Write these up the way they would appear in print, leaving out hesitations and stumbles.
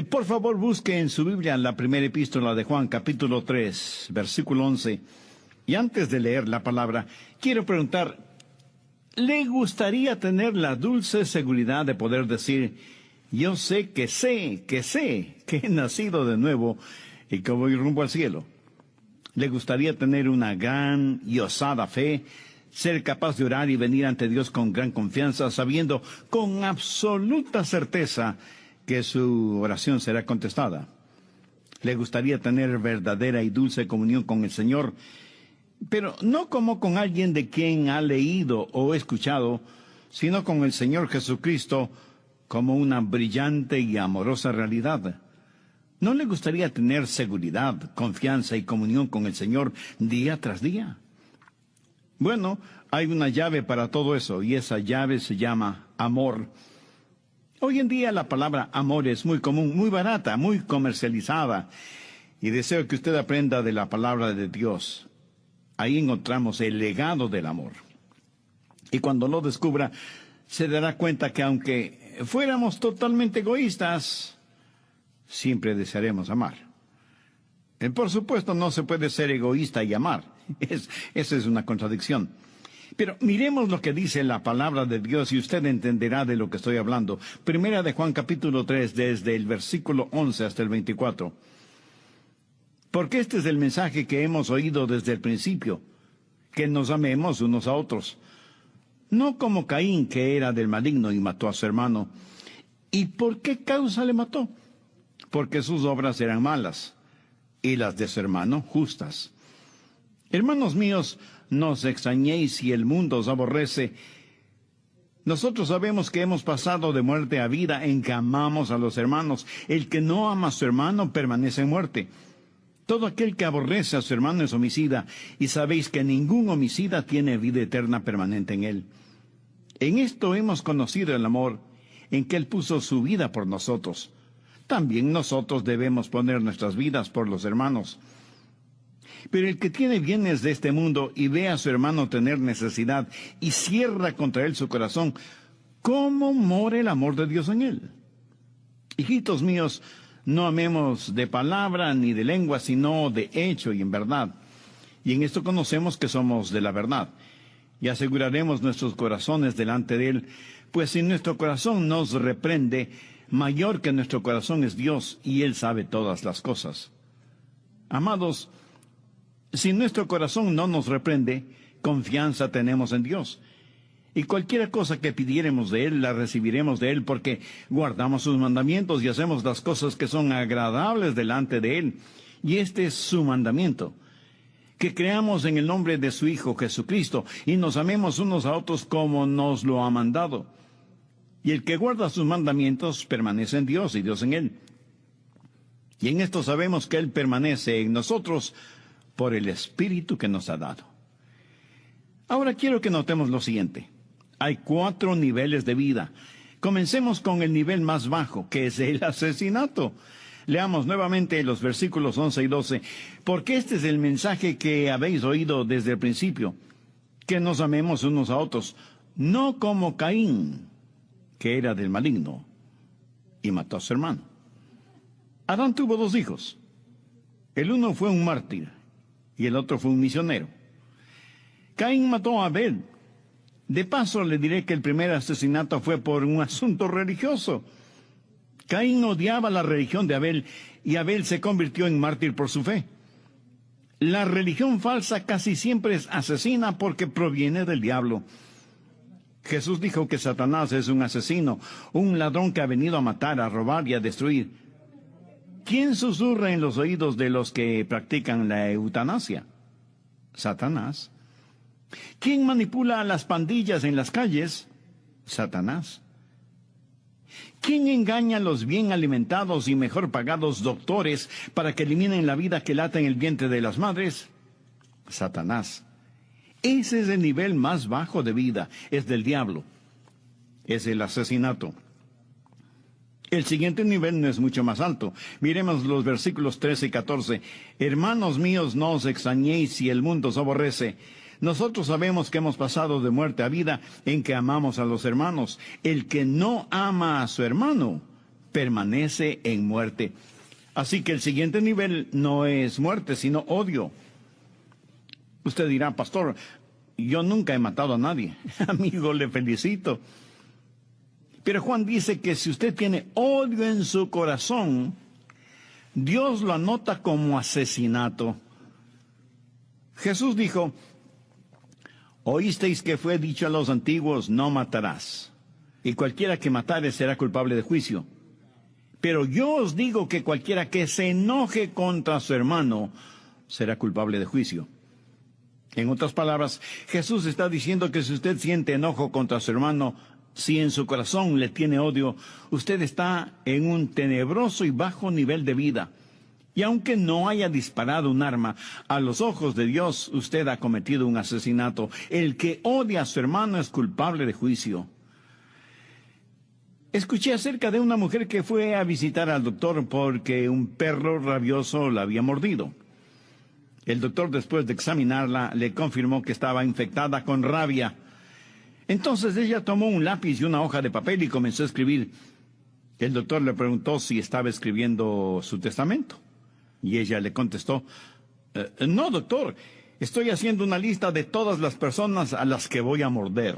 Por favor, busque en su Biblia la primera epístola de Juan, capítulo 3, versículo 11. Y antes de leer la palabra, quiero preguntar, ¿le gustaría tener la dulce seguridad de poder decir, yo sé que he nacido de nuevo y que voy rumbo al cielo? ¿Le gustaría tener una gran y osada fe, ser capaz de orar y venir ante Dios con gran confianza, sabiendo con absoluta certeza que su oración será contestada? ¿Le gustaría tener verdadera y dulce comunión con el Señor, pero no como con alguien de quien ha leído o escuchado, sino con el Señor Jesucristo como una brillante y amorosa realidad? ¿No le gustaría tener seguridad, confianza y comunión con el Señor día tras día? Bueno, hay una llave para todo eso, y esa llave se llama amor. Hoy en día la palabra amor es muy común, muy barata, muy comercializada, y deseo que usted aprenda de la palabra de Dios. Ahí encontramos el legado del amor. Y cuando lo descubra, se dará cuenta que aunque fuéramos totalmente egoístas, siempre desearemos amar. Por supuesto, no se puede ser egoísta y amar. Esa es una contradicción. Pero miremos lo que dice la palabra de Dios y usted entenderá de lo que estoy hablando. Primera de Juan capítulo 3, desde el versículo 11 hasta el 24. Porque este es el mensaje que hemos oído desde el principio, que nos amemos unos a otros. No como Caín, que era del maligno y mató a su hermano. ¿Y por qué causa le mató? Porque sus obras eran malas, y las de su hermano justas. Hermanos míos, no os extrañéis si el mundo os aborrece. Nosotros sabemos que hemos pasado de muerte a vida en que amamos a los hermanos. El que no ama a su hermano permanece en muerte. Todo aquel que aborrece a su hermano es homicida, y sabéis que ningún homicida tiene vida eterna permanente en él. En esto hemos conocido el amor, en que él puso su vida por nosotros. También nosotros debemos poner nuestras vidas por los hermanos. Pero el que tiene bienes de este mundo y ve a su hermano tener necesidad y cierra contra él su corazón, ¿cómo mora el amor de Dios en él? Hijitos míos, no amemos de palabra ni de lengua, sino de hecho y en verdad. Y en esto conocemos que somos de la verdad. Y aseguraremos nuestros corazones delante de él, pues si nuestro corazón nos reprende, mayor que nuestro corazón es Dios, y él sabe todas las cosas. Amados, si nuestro corazón no nos reprende, confianza tenemos en Dios. Y cualquier cosa que pidiéremos de él, la recibiremos de él, porque guardamos sus mandamientos y hacemos las cosas que son agradables delante de él. Y este es su mandamiento: que creamos en el nombre de su Hijo Jesucristo, y nos amemos unos a otros como nos lo ha mandado. Y el que guarda sus mandamientos permanece en Dios y Dios en él. Y en esto sabemos que él permanece en nosotros por el Espíritu que nos ha dado. Ahora quiero que notemos lo siguiente. Hay 4 niveles de vida. Comencemos con el nivel más bajo, que es el asesinato. Leamos nuevamente los versículos 11 y 12, porque este es el mensaje que habéis oído desde el principio, que nos amemos unos a otros, no como Caín, que era del maligno y mató a su hermano. Adán tuvo 2 hijos. El uno fue un mártir y el otro fue un misionero. Caín mató a Abel. De paso le diré que el primer asesinato fue por un asunto religioso. Caín odiaba la religión de Abel, y Abel se convirtió en mártir por su fe. La religión falsa casi siempre es asesina porque proviene del diablo. Jesús dijo que Satanás es un asesino, un ladrón que ha venido a matar, a robar y a destruir. ¿Quién susurra en los oídos de los que practican la eutanasia? Satanás. ¿Quién manipula a las pandillas en las calles? Satanás. ¿Quién engaña a los bien alimentados y mejor pagados doctores para que eliminen la vida que late en el vientre de las madres? Satanás. Ese es el nivel más bajo de vida, es del diablo. Es el asesinato. El siguiente nivel no es mucho más alto. Miremos los versículos 13 y 14. Hermanos míos, no os extrañéis si el mundo os aborrece. Nosotros sabemos que hemos pasado de muerte a vida en que amamos a los hermanos. El que no ama a su hermano permanece en muerte. Así que el siguiente nivel no es muerte, sino odio. Usted dirá, pastor, yo nunca he matado a nadie. Amigo, le felicito. Pero Juan dice que si usted tiene odio en su corazón, Dios lo anota como asesinato. Jesús dijo, oísteis que fue dicho a los antiguos, no matarás, y cualquiera que matare será culpable de juicio. Pero yo os digo que cualquiera que se enoje contra su hermano será culpable de juicio. En otras palabras, Jesús está diciendo que si usted siente enojo contra su hermano, si en su corazón le tiene odio, usted está en un tenebroso y bajo nivel de vida. Y aunque no haya disparado un arma, a los ojos de Dios usted ha cometido un asesinato. El que odia a su hermano es culpable de juicio. Escuché acerca de una mujer que fue a visitar al doctor porque un perro rabioso la había mordido. El doctor, después de examinarla, le confirmó que estaba infectada con rabia. Entonces ella tomó un lápiz y una hoja de papel y comenzó a escribir. El doctor le preguntó si estaba escribiendo su testamento. Y ella le contestó, no, doctor, estoy haciendo una lista de todas las personas a las que voy a morder.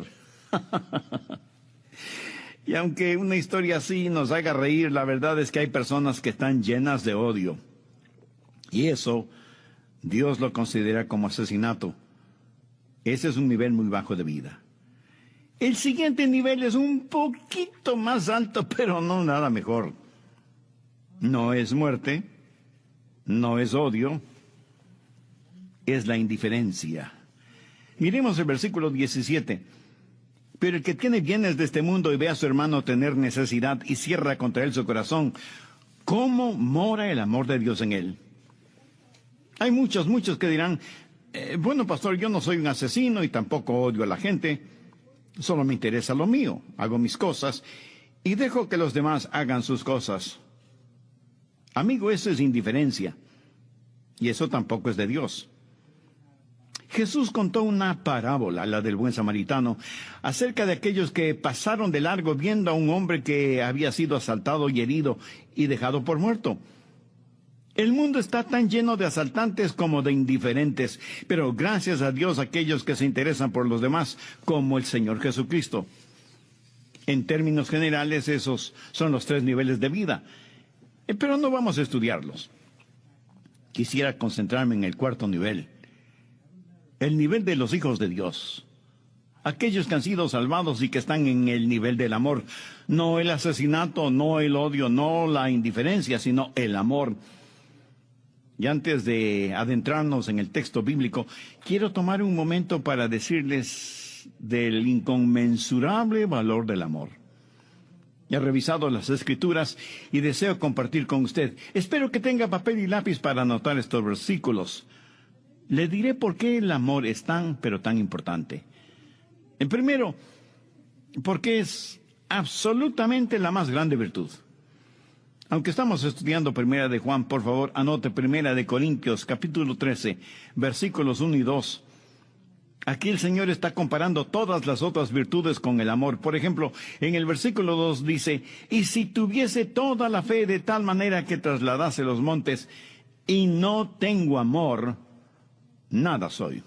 Y aunque una historia así nos haga reír, la verdad es que hay personas que están llenas de odio. Y eso Dios lo considera como asesinato. Ese es un nivel muy bajo de vida. El siguiente nivel es un poquito más alto, pero no nada mejor. No es muerte, no es odio, es la indiferencia. Miremos el versículo 17. Pero el que tiene bienes de este mundo y ve a su hermano tener necesidad y cierra contra él su corazón, ¿cómo mora el amor de Dios en él? Hay muchos que dirán, bueno, pastor, yo no soy un asesino y tampoco odio a la gente. Solo me interesa lo mío, hago mis cosas y dejo que los demás hagan sus cosas. Amigo, eso es indiferencia. Y eso tampoco es de Dios. Jesús contó una parábola, la del buen samaritano, acerca de aquellos que pasaron de largo viendo a un hombre que había sido asaltado y herido y dejado por muerto. El mundo está tan lleno de asaltantes como de indiferentes, pero gracias a Dios aquellos que se interesan por los demás, como el Señor Jesucristo. En términos generales, esos son los 3 niveles de vida, pero no vamos a estudiarlos. Quisiera concentrarme en el 4º nivel. El nivel de los hijos de Dios. Aquellos que han sido salvados y que están en el nivel del amor. No el asesinato, no el odio, no la indiferencia, sino el amor. Y antes de adentrarnos en el texto bíblico, quiero tomar un momento para decirles del inconmensurable valor del amor. He revisado las Escrituras y deseo compartir con usted. Espero que tenga papel y lápiz para anotar estos versículos. Le diré por qué el amor es tan, pero tan importante. En primero, porque es absolutamente la más grande virtud. Aunque estamos estudiando Primera de Juan, por favor, anote Primera de Corintios, capítulo 13, versículos 1 y 2. Aquí el Señor está comparando todas las otras virtudes con el amor. Por ejemplo, en el versículo 2 dice, y si tuviese toda la fe de tal manera que trasladase los montes, y no tengo amor, nada soy.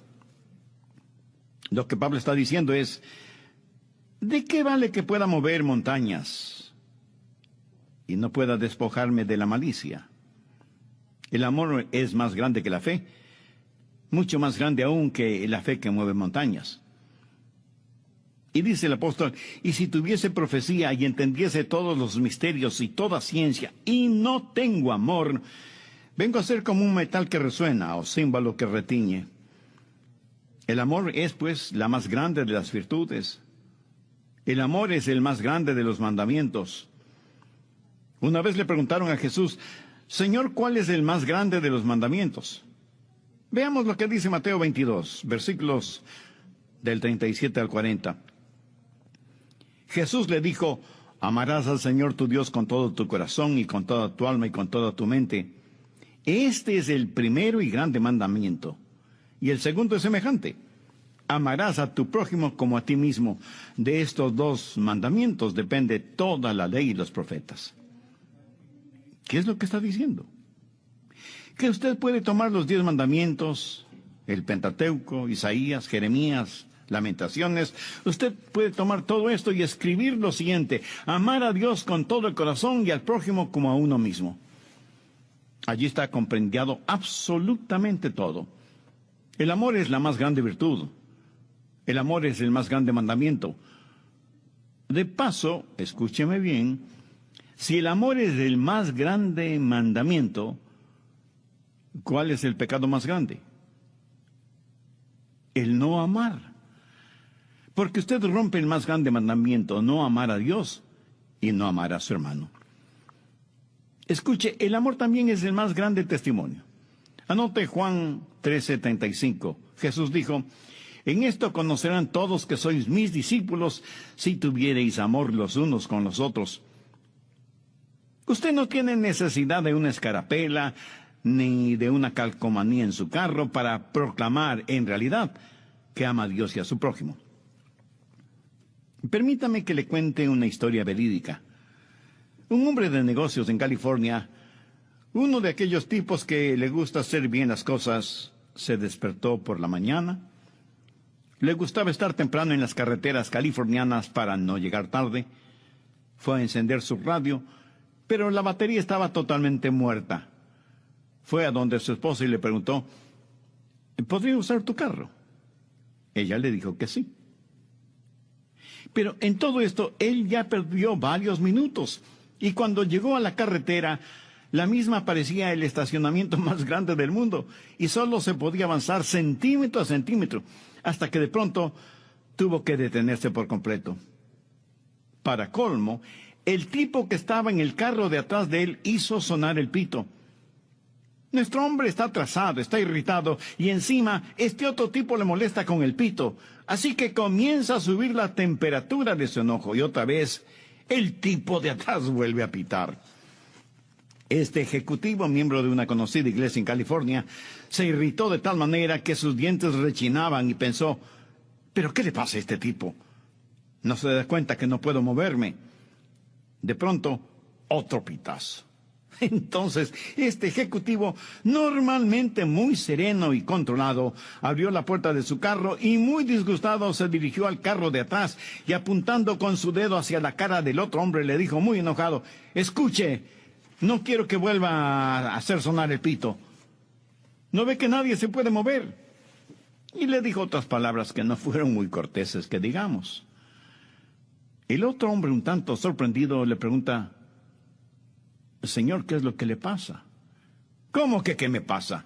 Lo que Pablo está diciendo es, ¿de qué vale que pueda mover montañas y no pueda despojarme de la malicia? El amor es más grande que la fe, mucho más grande aún que la fe que mueve montañas. Y dice el apóstol, y si tuviese profecía y entendiese todos los misterios y toda ciencia, y no tengo amor, vengo a ser como un metal que resuena o címbalo que retiñe. El amor es, pues, la más grande de las virtudes. El amor es el más grande de los mandamientos. Una vez le preguntaron a Jesús, Señor, ¿cuál es el más grande de los mandamientos? Veamos lo que dice Mateo 22, versículos del 37 al 40. Jesús le dijo, amarás al Señor tu Dios con todo tu corazón y con toda tu alma y con toda tu mente. Este es el primero y grande mandamiento. Y el segundo es semejante. Amarás a tu prójimo como a ti mismo. De estos 2 mandamientos depende toda la ley y los profetas. ¿Qué es lo que está diciendo? Que usted puede tomar los 10 mandamientos, el Pentateuco, Isaías, Jeremías, Lamentaciones. Usted puede tomar todo esto y escribir lo siguiente: amar a Dios con todo el corazón y al prójimo como a uno mismo. Allí está comprendido absolutamente todo. El amor es la más grande virtud. El amor es el más grande mandamiento. De paso, escúcheme bien, si el amor es el más grande mandamiento, ¿cuál es el pecado más grande? El no amar. Porque usted rompe el más grande mandamiento, no amar a Dios y no amar a su hermano. Escuche, el amor también es el más grande testimonio. Anote Juan 13:35. Jesús dijo: en esto conocerán todos que sois mis discípulos, si tuviereis amor los unos con los otros. Usted no tiene necesidad de una escarapela ni de una calcomanía en su carro para proclamar en realidad que ama a Dios y a su prójimo. Permítame que le cuente una historia verídica. Un hombre de negocios en California, uno de aquellos tipos que le gusta hacer bien las cosas, se despertó por la mañana. Le gustaba estar temprano en las carreteras californianas para no llegar tarde. Fue a encender su radio, pero la batería estaba totalmente muerta. Fue a donde su esposa y le preguntó: ¿podría usar tu carro? Ella le dijo que sí. Pero en todo esto, él ya perdió varios minutos. Y cuando llegó a la carretera, la misma parecía el estacionamiento más grande del mundo. Y solo se podía avanzar centímetro a centímetro, hasta que de pronto tuvo que detenerse por completo. Para colmo, el tipo que estaba en el carro de atrás de él hizo sonar el pito. Nuestro hombre está atrasado, está irritado, y encima este otro tipo le molesta con el pito. Así que comienza a subir la temperatura de su enojo, y otra vez el tipo de atrás vuelve a pitar. Este ejecutivo, miembro de una conocida iglesia en California, se irritó de tal manera que sus dientes rechinaban y pensó: ¿pero qué le pasa a este tipo? ¿No se da cuenta que no puedo moverme? De pronto, otro pitazo. Entonces, este ejecutivo, normalmente muy sereno y controlado, abrió la puerta de su carro y muy disgustado se dirigió al carro de atrás y apuntando con su dedo hacia la cara del otro hombre le dijo muy enojado: escuche, no quiero que vuelva a hacer sonar el pito. ¿No ve que nadie se puede mover? Y le dijo otras palabras que no fueron muy corteses, que digamos. El otro hombre, un tanto sorprendido, le pregunta: Señor, ¿qué es lo que le pasa? ¿Cómo que qué me pasa?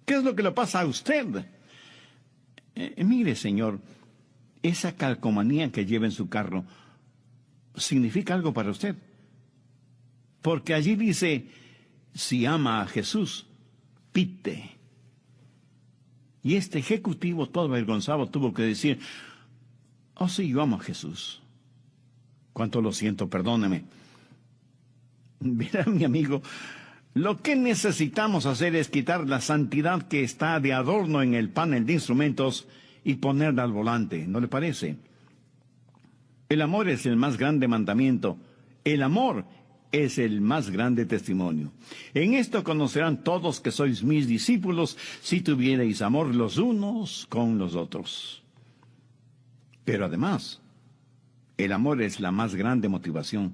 ¿Qué es lo que le pasa a usted? Mire, señor, esa calcomanía que lleva en su carro significa algo para usted. Porque allí dice: si ama a Jesús, pite. Y este ejecutivo, todo avergonzado, tuvo que decir: oh, sí, yo amo a Jesús. Cuánto lo siento, perdóneme. Mira, mi amigo, lo que necesitamos hacer es quitar la santidad que está de adorno en el panel de instrumentos y ponerla al volante, ¿no le parece? El amor es el más grande mandamiento. El amor es el más grande testimonio. En esto conocerán todos que sois mis discípulos, si tuviereis amor los unos con los otros. Pero además, el amor es la más grande motivación.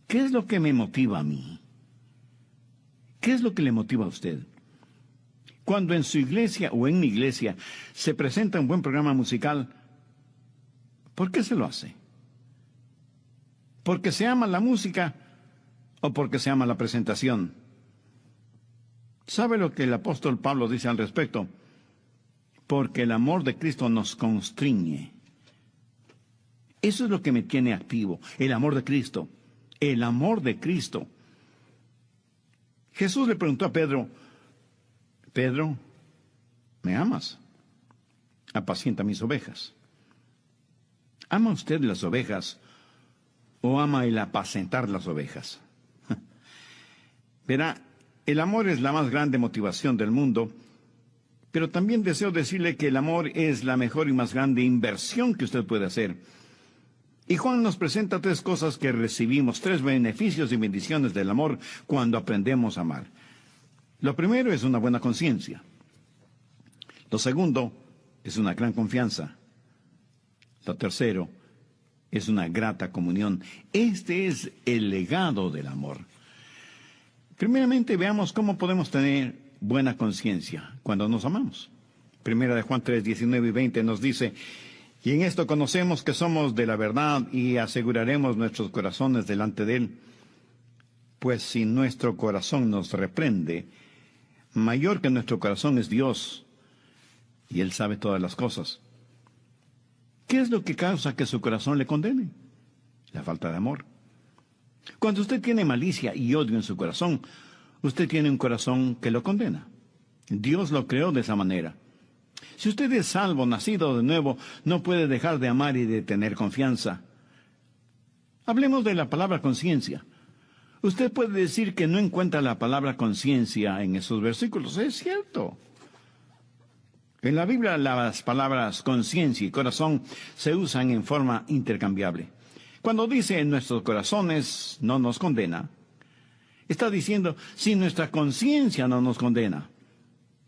¿Qué es lo que me motiva a mí? ¿Qué es lo que le motiva a usted? Cuando en su iglesia o en mi iglesia se presenta un buen programa musical, ¿por qué se lo hace? ¿Porque se ama la música o porque se ama la presentación? ¿Sabe lo que el apóstol Pablo dice al respecto? Porque el amor de Cristo nos constriñe. Eso es lo que me tiene activo, el amor de Cristo. El amor de Cristo. Jesús le preguntó a Pedro: Pedro, ¿me amas? Apacienta mis ovejas. ¿Ama usted las ovejas o ama el apacentar las ovejas? Verá, el amor es la más grande motivación del mundo, pero también deseo decirle que el amor es la mejor y más grande inversión que usted puede hacer. Y Juan nos presenta tres cosas que recibimos, tres beneficios y bendiciones del amor cuando aprendemos a amar. Lo primero es una buena conciencia. Lo segundo es una gran confianza. Lo tercero es una grata comunión. Este es el legado del amor. Primeramente veamos cómo podemos tener buena conciencia cuando nos amamos. Primera de Juan 3, 19 y 20 nos dice: y en esto conocemos que somos de la verdad y aseguraremos nuestros corazones delante de Él. Pues si nuestro corazón nos reprende, mayor que nuestro corazón es Dios, y Él sabe todas las cosas. ¿Qué es lo que causa que su corazón le condene? La falta de amor. Cuando usted tiene malicia y odio en su corazón, usted tiene un corazón que lo condena. Dios lo creó de esa manera. Si usted es salvo, nacido de nuevo, no puede dejar de amar y de tener confianza. Hablemos de la palabra conciencia. Usted puede decir que no encuentra la palabra conciencia en esos versículos. Es cierto. En la Biblia las palabras conciencia y corazón se usan en forma intercambiable. Cuando dice en nuestros corazones no nos condena, está diciendo si nuestra conciencia no nos condena.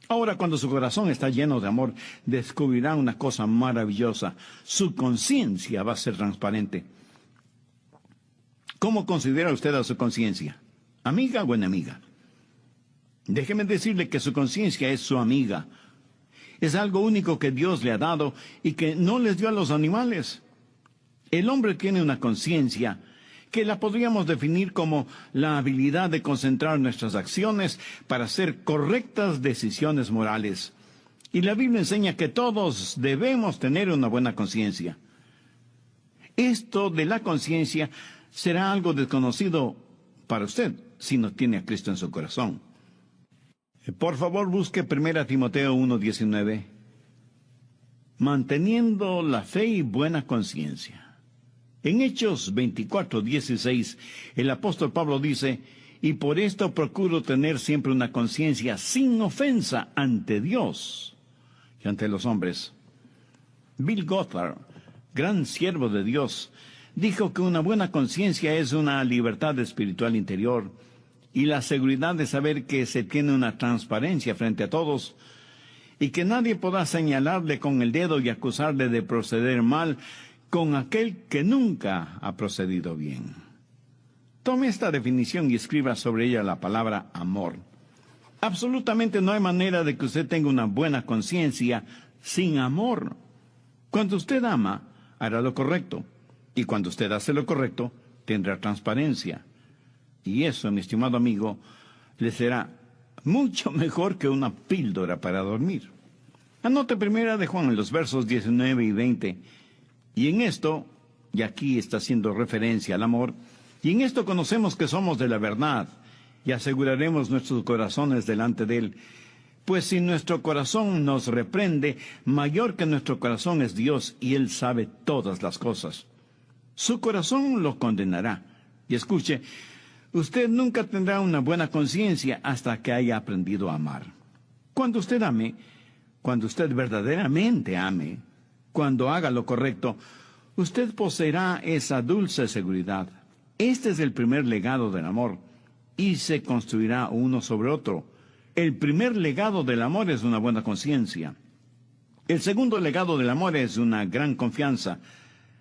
Ahora, cuando su corazón está lleno de amor, descubrirá una cosa maravillosa. Su conciencia va a ser transparente. ¿Cómo considera usted a su conciencia? ¿Amiga o enemiga? Déjeme decirle que su conciencia es su amiga. Es algo único que Dios le ha dado y que no les dio a los animales. El hombre tiene una conciencia que la podríamos definir como la habilidad de concentrar nuestras acciones para hacer correctas decisiones morales. Y la Biblia enseña que todos debemos tener una buena conciencia. Esto de la conciencia será algo desconocido para usted si no tiene a Cristo en su corazón. Por favor, busque 1 Timoteo 1:19. Manteniendo la fe y buena conciencia. En Hechos 24:16, el apóstol Pablo dice: y por esto procuro tener siempre una conciencia sin ofensa ante Dios y ante los hombres. Bill Gothard, gran siervo de Dios, dijo que una buena conciencia es una libertad espiritual interior y la seguridad de saber que se tiene una transparencia frente a todos y que nadie podrá señalarle con el dedo y acusarle de proceder mal con aquel que nunca ha procedido bien. Tome esta definición y escriba sobre ella la palabra amor. Absolutamente no hay manera de que usted tenga una buena conciencia sin amor. Cuando usted ama, hará lo correcto. Y cuando usted hace lo correcto, tendrá transparencia. Y eso, mi estimado amigo, le será mucho mejor que una píldora para dormir. Anote 1 de Juan en los versos 19 y 20. Y en esto, y aquí está haciendo referencia al amor, y en esto conocemos que somos de la verdad, y aseguraremos nuestros corazones delante de Él. Pues si nuestro corazón nos reprende, mayor que nuestro corazón es Dios, y Él sabe todas las cosas. Su corazón lo condenará. Y escuche, usted nunca tendrá una buena conciencia hasta que haya aprendido a amar. Cuando usted ame, cuando usted verdaderamente ame, cuando haga lo correcto, usted poseerá esa dulce seguridad. Este es el primer legado del amor, y se construirá uno sobre otro. El primer legado del amor es una buena conciencia. El segundo legado del amor es una gran confianza.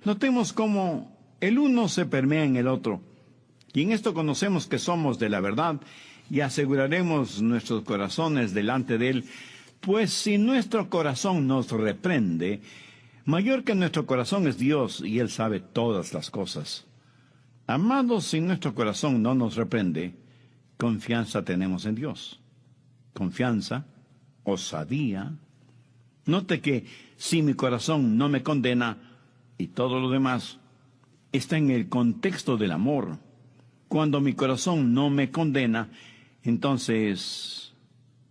Notemos cómo el uno se permea en el otro. Y en esto conocemos que somos de la verdad, y aseguraremos nuestros corazones delante de Él. Pues si nuestro corazón nos reprende, mayor que nuestro corazón es Dios, y Él sabe todas las cosas. Amados, si nuestro corazón no nos reprende, confianza tenemos en Dios. Confianza, osadía. Note que si mi corazón no me condena, y todo lo demás, está en el contexto del amor. Cuando mi corazón no me condena, entonces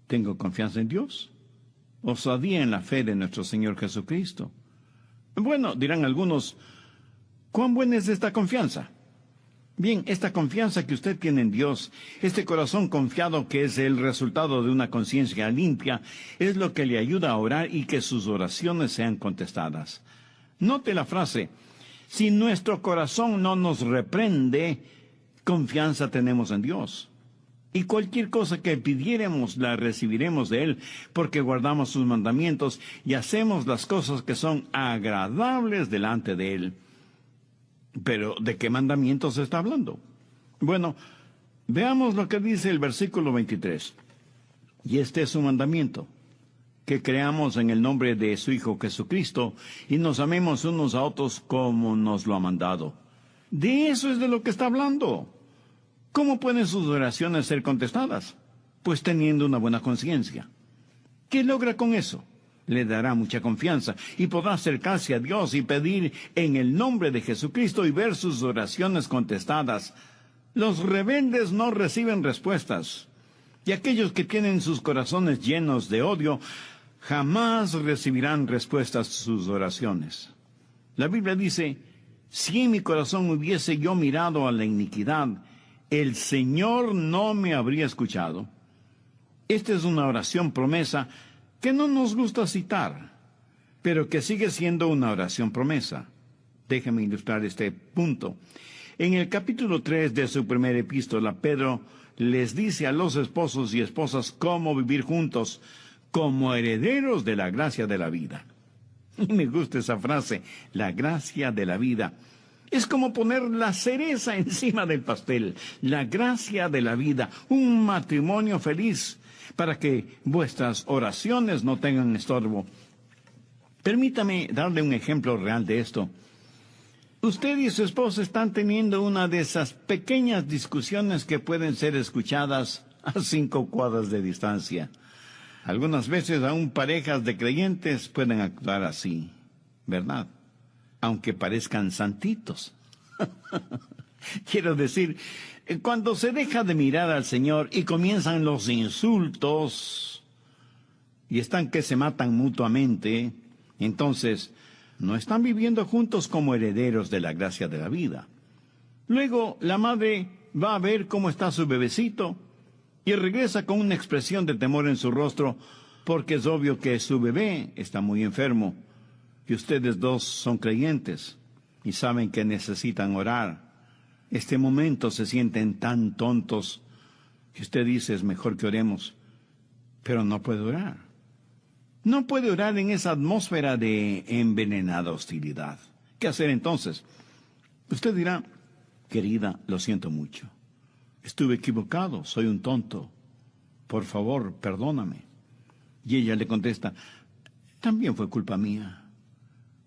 tengo confianza en Dios. Osadía en la fe de nuestro Señor Jesucristo. Bueno, dirán algunos, ¿cuán buena es esta confianza? Bien, esta confianza que usted tiene en Dios, este corazón confiado que es el resultado de una conciencia limpia, es lo que le ayuda a orar y que sus oraciones sean contestadas. Note la frase, Si nuestro corazón no nos reprende, confianza tenemos en Dios. Y cualquier cosa que pidiéremos la recibiremos de Él, porque guardamos sus mandamientos y hacemos las cosas que son agradables delante de Él. Pero, ¿de qué mandamientos se está hablando? Bueno, veamos lo que dice el versículo 23. Y este es su mandamiento: que creamos en el nombre de su Hijo Jesucristo y nos amemos unos a otros como nos lo ha mandado. De eso es de lo que está hablando. ¿Cómo pueden sus oraciones ser contestadas? Pues teniendo una buena conciencia. ¿Qué logra con eso? Le dará mucha confianza y podrá acercarse a Dios y pedir en el nombre de Jesucristo y ver sus oraciones contestadas. Los rebeldes no reciben respuestas, y aquellos que tienen sus corazones llenos de odio jamás recibirán respuestas a sus oraciones. La Biblia dice: si en mi corazón hubiese yo mirado a la iniquidad, el Señor no me habría escuchado. Esta es una oración promesa que no nos gusta citar, pero que sigue siendo una oración promesa. Déjeme ilustrar este punto. En el capítulo 3 de su primera epístola, Pedro les dice a los esposos y esposas cómo vivir juntos como herederos de la gracia de la vida. Y me gusta esa frase, la gracia de la vida. Es como poner la cereza encima del pastel, la gracia de la vida, un matrimonio feliz, para que vuestras oraciones no tengan estorbo. Permítame darle un ejemplo real de esto. Usted y su esposa están teniendo una de esas pequeñas discusiones que pueden ser escuchadas a 5 cuadras de distancia. Algunas veces aún parejas de creyentes pueden actuar así, ¿verdad? Aunque parezcan santitos. Quiero decir, cuando se deja de mirar al Señor y comienzan los insultos y están que se matan mutuamente, entonces no están viviendo juntos como herederos de la gracia de la vida. Luego la madre va a ver cómo está su bebecito y regresa con una expresión de temor en su rostro, porque es obvio que su bebé está muy enfermo y ustedes dos son creyentes y saben que necesitan orar. Este momento se sienten tan tontos que usted dice: es mejor que oremos, pero no puede orar. No puede orar en esa atmósfera de envenenada hostilidad. ¿Qué hacer entonces? Usted dirá: querida, lo siento mucho. Estuve equivocado, soy un tonto. Por favor, perdóname. Y ella le contesta: también fue culpa mía.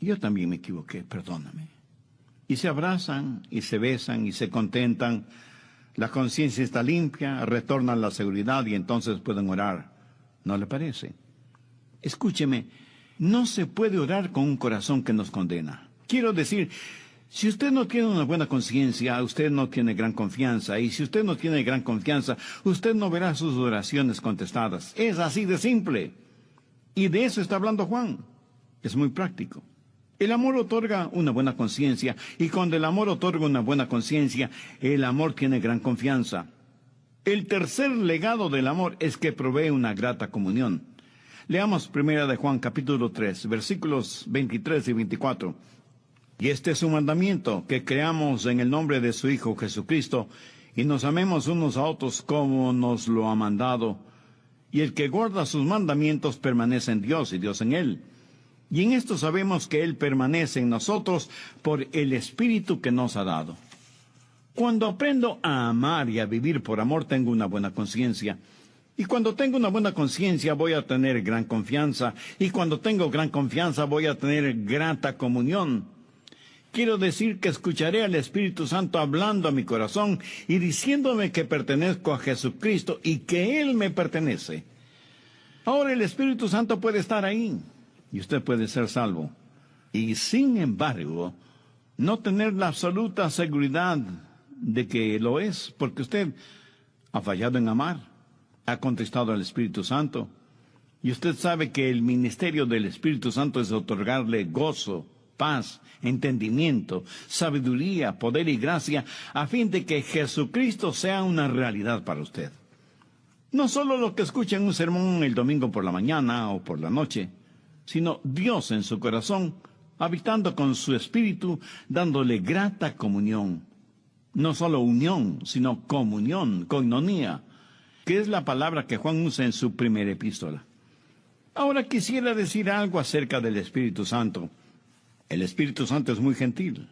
Yo también me equivoqué, perdóname. Y se abrazan, y se besan, y se contentan. La conciencia está limpia, retornan la seguridad, y entonces pueden orar. ¿No le parece? Escúcheme, no se puede orar con un corazón que nos condena. Quiero decir, si usted no tiene una buena conciencia, usted no tiene gran confianza. Y si usted no tiene gran confianza, usted no verá sus oraciones contestadas. Es así de simple. Y de eso está hablando Juan. Es muy práctico. El amor otorga una buena conciencia, y cuando el amor otorga una buena conciencia, el amor tiene gran confianza. El tercer legado del amor es que provee una grata comunión. Leamos 1 de Juan capítulo 3, versículos 23 y 24. Y este es su mandamiento, que creamos en el nombre de su Hijo Jesucristo, y nos amemos unos a otros como nos lo ha mandado. Y el que guarda sus mandamientos permanece en Dios y Dios en él. Y en esto sabemos que Él permanece en nosotros por el Espíritu que nos ha dado. Cuando aprendo a amar y a vivir por amor, tengo una buena conciencia. Y cuando tengo una buena conciencia, voy a tener gran confianza. Y cuando tengo gran confianza, voy a tener grata comunión. Quiero decir que escucharé al Espíritu Santo hablando a mi corazón y diciéndome que pertenezco a Jesucristo y que Él me pertenece. Ahora el Espíritu Santo puede estar ahí y usted puede ser salvo. Y sin embargo, no tener la absoluta seguridad de que lo es, porque usted ha fallado en amar, ha contestado al Espíritu Santo. Y usted sabe que el ministerio del Espíritu Santo es otorgarle gozo, paz, entendimiento, sabiduría, poder y gracia, a fin de que Jesucristo sea una realidad para usted. No solo lo que escucha en un sermón el domingo por la mañana o por la noche, sino Dios en su corazón, habitando con su espíritu, dándole grata comunión. No solo unión, sino comunión, koinonía, que es la palabra que Juan usa en su primera epístola. Ahora quisiera decir algo acerca del Espíritu Santo. El Espíritu Santo es muy gentil.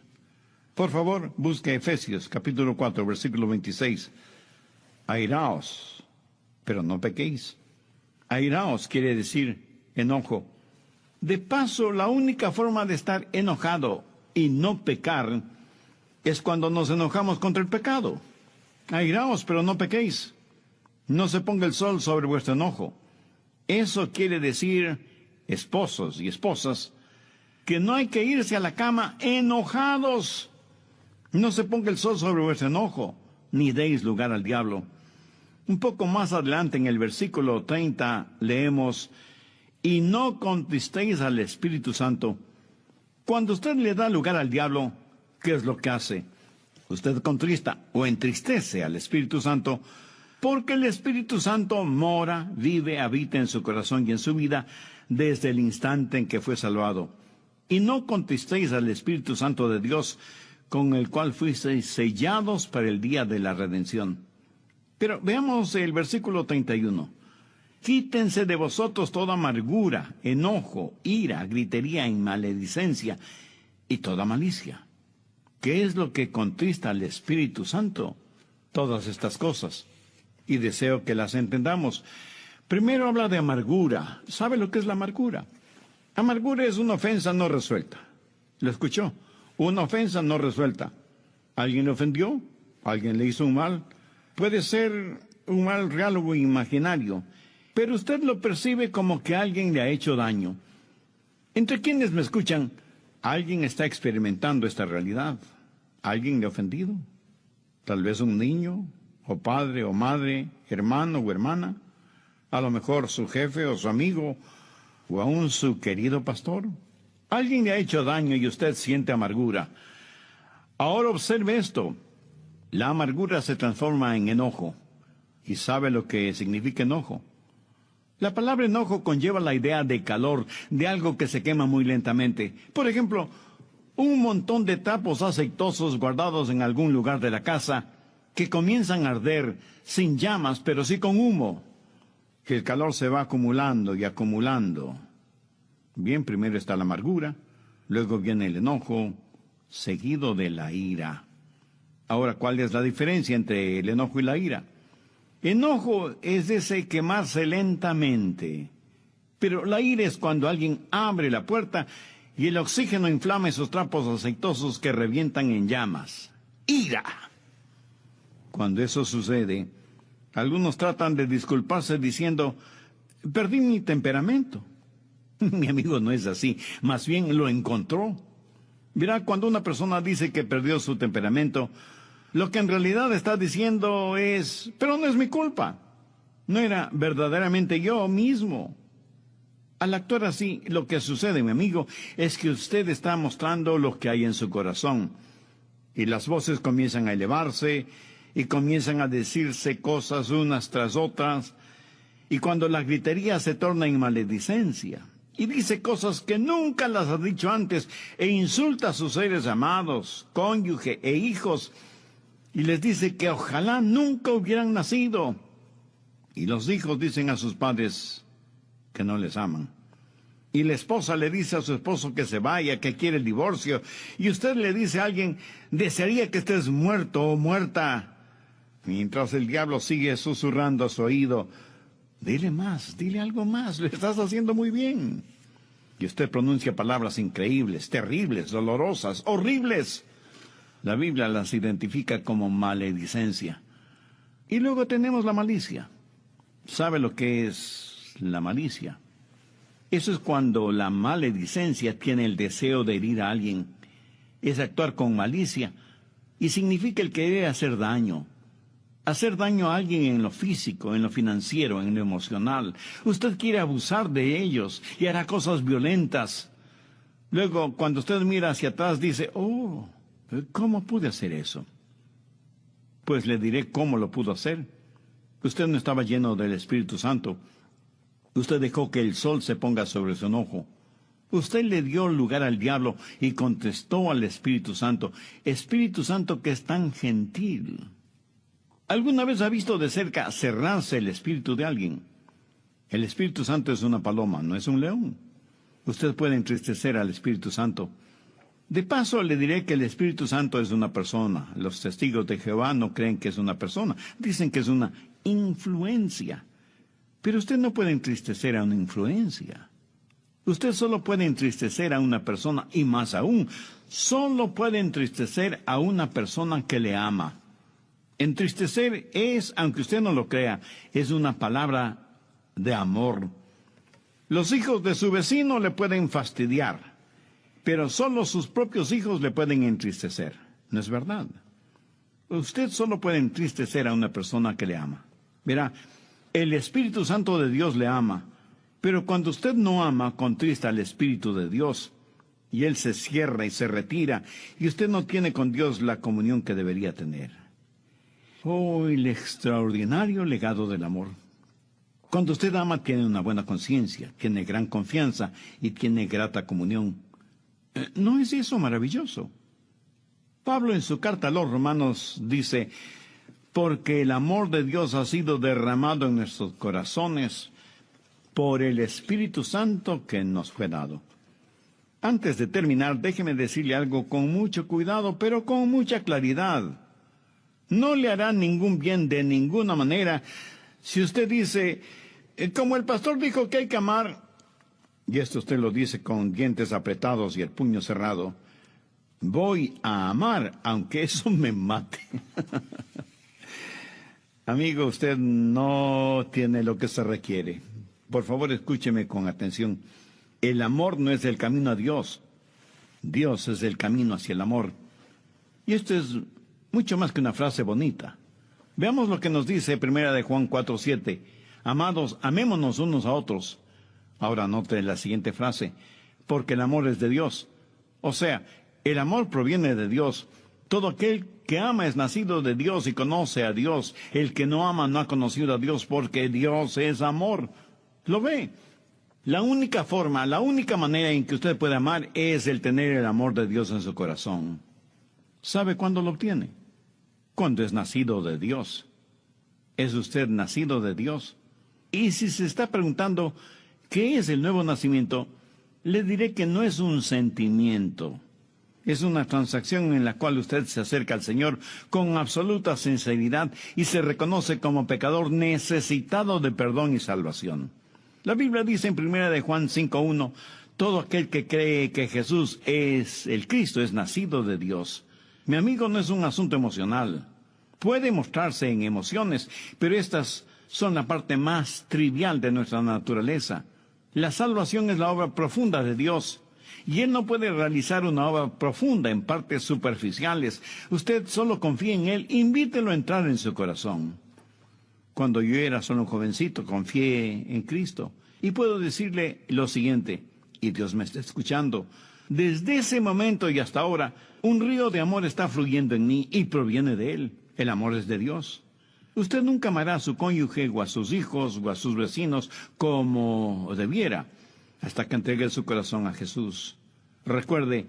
Por favor, busque Efesios capítulo 4, versículo 26. Airaos, pero no pequéis. Airaos quiere decir enojo. De paso, la única forma de estar enojado y no pecar es cuando nos enojamos contra el pecado. Airaos, pero no pequéis. No se ponga el sol sobre vuestro enojo. Eso quiere decir, esposos y esposas, que no hay que irse a la cama enojados. No se ponga el sol sobre vuestro enojo, ni deis lugar al diablo. Un poco más adelante en el versículo 30 leemos, y no contristéis al Espíritu Santo. Cuando usted le da lugar al diablo, ¿qué es lo que hace? Usted contrista o entristece al Espíritu Santo, porque el Espíritu Santo mora, vive, habita en su corazón y en su vida desde el instante en que fue salvado. Y no contristéis al Espíritu Santo de Dios, con el cual fuisteis sellados para el día de la redención. Pero veamos el versículo 31. Quítense de vosotros toda amargura, enojo, ira, gritería y maledicencia, y toda malicia. ¿Qué es lo que contrista al Espíritu Santo? Todas estas cosas. Y deseo que las entendamos. Primero habla de amargura. ¿Sabe lo que es la amargura? Amargura es una ofensa no resuelta. ¿Lo escuchó? Una ofensa no resuelta. ¿Alguien le ofendió? ¿Alguien le hizo un mal? Puede ser un mal real o imaginario, pero usted lo percibe como que alguien le ha hecho daño. Entre quienes me escuchan, alguien está experimentando esta realidad. ¿Alguien le ha ofendido? Tal vez un niño, o padre, o madre, hermano o hermana. A lo mejor su jefe o su amigo, o aún su querido pastor. Alguien le ha hecho daño y usted siente amargura. Ahora observe esto. La amargura se transforma en enojo. ¿Y sabe lo que significa enojo? La palabra enojo conlleva la idea de calor, de algo que se quema muy lentamente. Por ejemplo, un montón de trapos aceitosos guardados en algún lugar de la casa que comienzan a arder sin llamas, pero sí con humo. Que el calor se va acumulando y acumulando. Bien, primero está la amargura, luego viene el enojo, seguido de la ira. Ahora, ¿cuál es la diferencia entre el enojo y la ira? Enojo es ese quemarse lentamente, pero la ira es cuando alguien abre la puerta y el oxígeno inflama esos trapos aceitosos que revientan en llamas. ¡Ira! Cuando eso sucede, algunos tratan de disculparse diciendo, perdí mi temperamento. Mi amigo, no es así, más bien lo encontró. Verá, cuando una persona dice que perdió su temperamento, lo que en realidad está diciendo es, pero no es mi culpa. No era verdaderamente yo mismo. Al actuar así, lo que sucede, mi amigo, es que usted está mostrando lo que hay en su corazón. Y las voces comienzan a elevarse y comienzan a decirse cosas unas tras otras. Y cuando la gritería se torna en maledicencia y dice cosas que nunca las ha dicho antes e insulta a sus seres amados, cónyuge e hijos, y les dice que ojalá nunca hubieran nacido. Y los hijos dicen a sus padres que no les aman. Y la esposa le dice a su esposo que se vaya, que quiere el divorcio. Y usted le dice a alguien, desearía que estés muerto o muerta. Mientras el diablo sigue susurrando a su oído, dile más, dile algo más, lo estás haciendo muy bien. Y usted pronuncia palabras increíbles, terribles, dolorosas, horribles. La Biblia las identifica como maledicencia. Y luego tenemos la malicia. ¿Sabe lo que es la malicia? Eso es cuando la maledicencia tiene el deseo de herir a alguien. Es actuar con malicia y significa el querer hacer daño. Hacer daño a alguien en lo físico, en lo financiero, en lo emocional. Usted quiere abusar de ellos y hará cosas violentas. Luego, cuando usted mira hacia atrás, dice, oh, ¿cómo pude hacer eso? Pues le diré cómo lo pudo hacer. Usted no estaba lleno del Espíritu Santo. Usted dejó que el sol se ponga sobre su enojo. Usted le dio lugar al diablo y contestó al Espíritu Santo que es tan gentil. ¿Alguna vez ha visto de cerca cerrarse el espíritu de alguien? El Espíritu Santo es una paloma, no es un león. Usted puede entristecer al Espíritu Santo. De paso, le diré que el Espíritu Santo es una persona. Los testigos de Jehová no creen que es una persona. Dicen que es una influencia. Pero usted no puede entristecer a una influencia. Usted solo puede entristecer a una persona, y más aún, solo puede entristecer a una persona que le ama. Entristecer es, aunque usted no lo crea, es una palabra de amor. Los hijos de su vecino le pueden fastidiar, pero solo sus propios hijos le pueden entristecer. ¿No es verdad? Usted solo puede entristecer a una persona que le ama. Verá, el Espíritu Santo de Dios le ama, pero cuando usted no ama, contrista al Espíritu de Dios, y Él se cierra y se retira, y usted no tiene con Dios la comunión que debería tener. Oh, el extraordinario legado del amor. Cuando usted ama, tiene una buena conciencia, tiene gran confianza y tiene grata comunión. ¿No es eso maravilloso? Pablo en su carta a los Romanos dice, porque el amor de Dios ha sido derramado en nuestros corazones por el Espíritu Santo que nos fue dado. Antes de terminar, déjeme decirle algo con mucho cuidado, pero con mucha claridad. No le hará ningún bien de ninguna manera si usted dice, como el pastor dijo que hay que amar, y esto usted lo dice con dientes apretados y el puño cerrado, voy a amar, aunque eso me mate. Amigo, usted no tiene lo que se requiere. Por favor, escúcheme con atención. El amor no es el camino a Dios. Dios es el camino hacia el amor. Y esto es mucho más que una frase bonita. Veamos lo que nos dice 1 de Juan 4:7. Amados, amémonos unos a otros. Ahora note la siguiente frase. Porque el amor es de Dios. O sea, el amor proviene de Dios. Todo aquel que ama es nacido de Dios y conoce a Dios. El que no ama no ha conocido a Dios porque Dios es amor. ¿Lo ve? La única forma, la única manera en que usted puede amar es el tener el amor de Dios en su corazón. ¿Sabe cuándo lo obtiene? Cuando es nacido de Dios. ¿Es usted nacido de Dios? Y si se está preguntando, ¿qué es el nuevo nacimiento? Le diré que no es un sentimiento. Es una transacción en la cual usted se acerca al Señor con absoluta sinceridad y se reconoce como pecador necesitado de perdón y salvación. La Biblia dice en 1 de Juan 5:1, todo aquel que cree que Jesús es el Cristo es nacido de Dios. Mi amigo, no es un asunto emocional. Puede mostrarse en emociones, pero estas son la parte más trivial de nuestra naturaleza. La salvación es la obra profunda de Dios. Y Él no puede realizar una obra profunda en partes superficiales. Usted solo confía en Él, invítelo a entrar en su corazón. Cuando yo era solo un jovencito, confié en Cristo. Y puedo decirle lo siguiente, y Dios me está escuchando. Desde ese momento y hasta ahora, un río de amor está fluyendo en mí y proviene de Él. El amor es de Dios. Usted nunca amará a su cónyuge o a sus hijos o a sus vecinos como debiera, hasta que entregue su corazón a Jesús. Recuerde,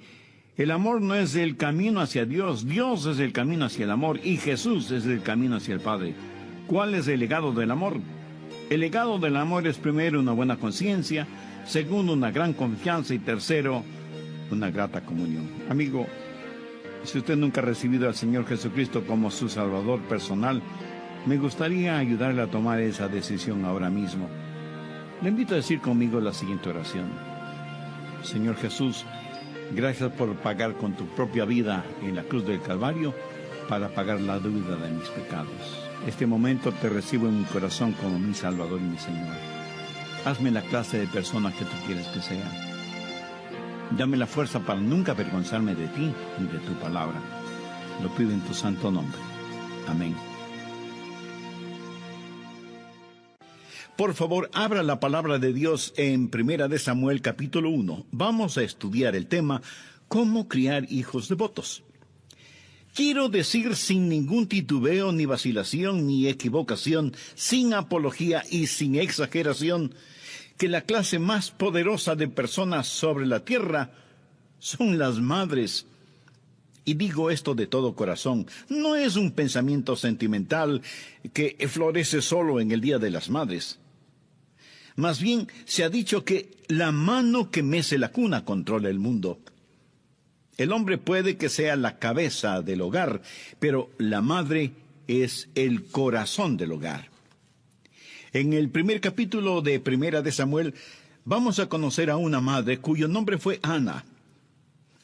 el amor no es el camino hacia Dios, Dios es el camino hacia el amor y Jesús es el camino hacia el Padre. ¿Cuál es el legado del amor? El legado del amor es primero una buena conciencia, segundo una gran confianza y tercero una grata comunión. Amigo, si usted nunca ha recibido al Señor Jesucristo como su Salvador personal, me gustaría ayudarle a tomar esa decisión ahora mismo. Le invito a decir conmigo la siguiente oración. Señor Jesús, gracias por pagar con tu propia vida en la cruz del Calvario para pagar la deuda de mis pecados. Este momento te recibo en mi corazón como mi Salvador y mi Señor. Hazme la clase de persona que tú quieres que sea. Dame la fuerza para nunca avergonzarme de ti y de tu palabra. Lo pido en tu santo nombre. Amén. Por favor, abra la palabra de Dios en 1 de Samuel capítulo 1. Vamos a estudiar el tema, ¿cómo criar hijos devotos? Quiero decir sin ningún titubeo, ni vacilación, ni equivocación, sin apología y sin exageración, que la clase más poderosa de personas sobre la tierra son las madres. Y digo esto de todo corazón, no es un pensamiento sentimental que florece solo en el Día de las Madres. Más bien, se ha dicho que la mano que mece la cuna controla el mundo. El hombre puede que sea la cabeza del hogar, pero la madre es el corazón del hogar. En el primer capítulo de Primera de Samuel, vamos a conocer a una madre cuyo nombre fue Ana.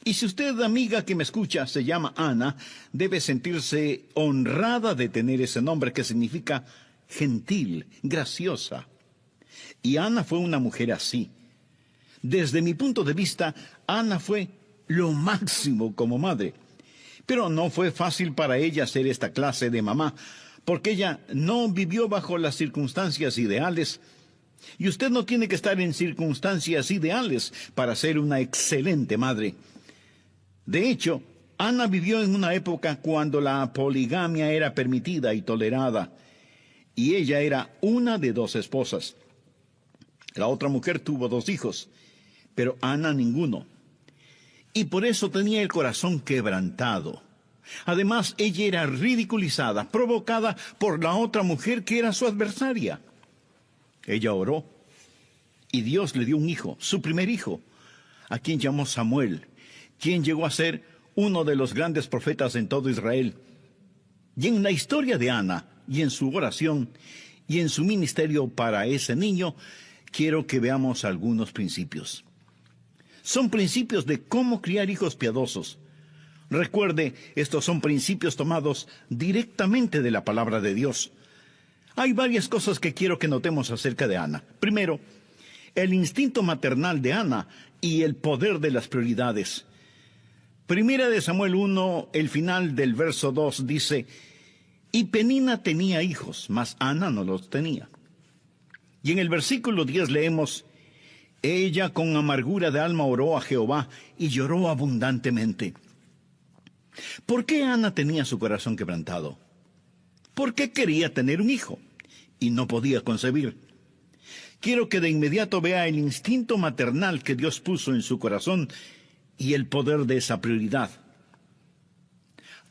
Y si usted, amiga que me escucha, se llama Ana, debe sentirse honrada de tener ese nombre que significa gentil, graciosa. Y Ana fue una mujer así. Desde mi punto de vista, Ana fue lo máximo como madre. Pero no fue fácil para ella ser esta clase de mamá, porque ella no vivió bajo las circunstancias ideales. Y usted no tiene que estar en circunstancias ideales para ser una excelente madre. De hecho, Ana vivió en una época cuando la poligamia era permitida y tolerada, y ella era una de 2 esposas. La otra mujer tuvo 2 hijos, pero Ana ninguno. Y por eso tenía el corazón quebrantado. Además, ella era ridiculizada, provocada por la otra mujer que era su adversaria. Ella oró, y Dios le dio un hijo, su primer hijo, a quien llamó Samuel, quien llegó a ser uno de los grandes profetas en todo Israel. Y en la historia de Ana, y en su oración, y en su ministerio para ese niño, quiero que veamos algunos principios. Son principios de cómo criar hijos piadosos. Recuerde, estos son principios tomados directamente de la palabra de Dios. Hay varias cosas que quiero que notemos acerca de Ana. Primero, el instinto maternal de Ana y el poder de las prioridades. Primera de Samuel 1, el final del verso 2 dice: y Penina tenía hijos, mas Ana no los tenía. Y en el versículo 10 leemos: ella con amargura de alma oró a Jehová y lloró abundantemente. ¿Por qué Ana tenía su corazón quebrantado? Porque quería tener un hijo y no podía concebir. Quiero que de inmediato vea el instinto maternal que Dios puso en su corazón y el poder de esa prioridad.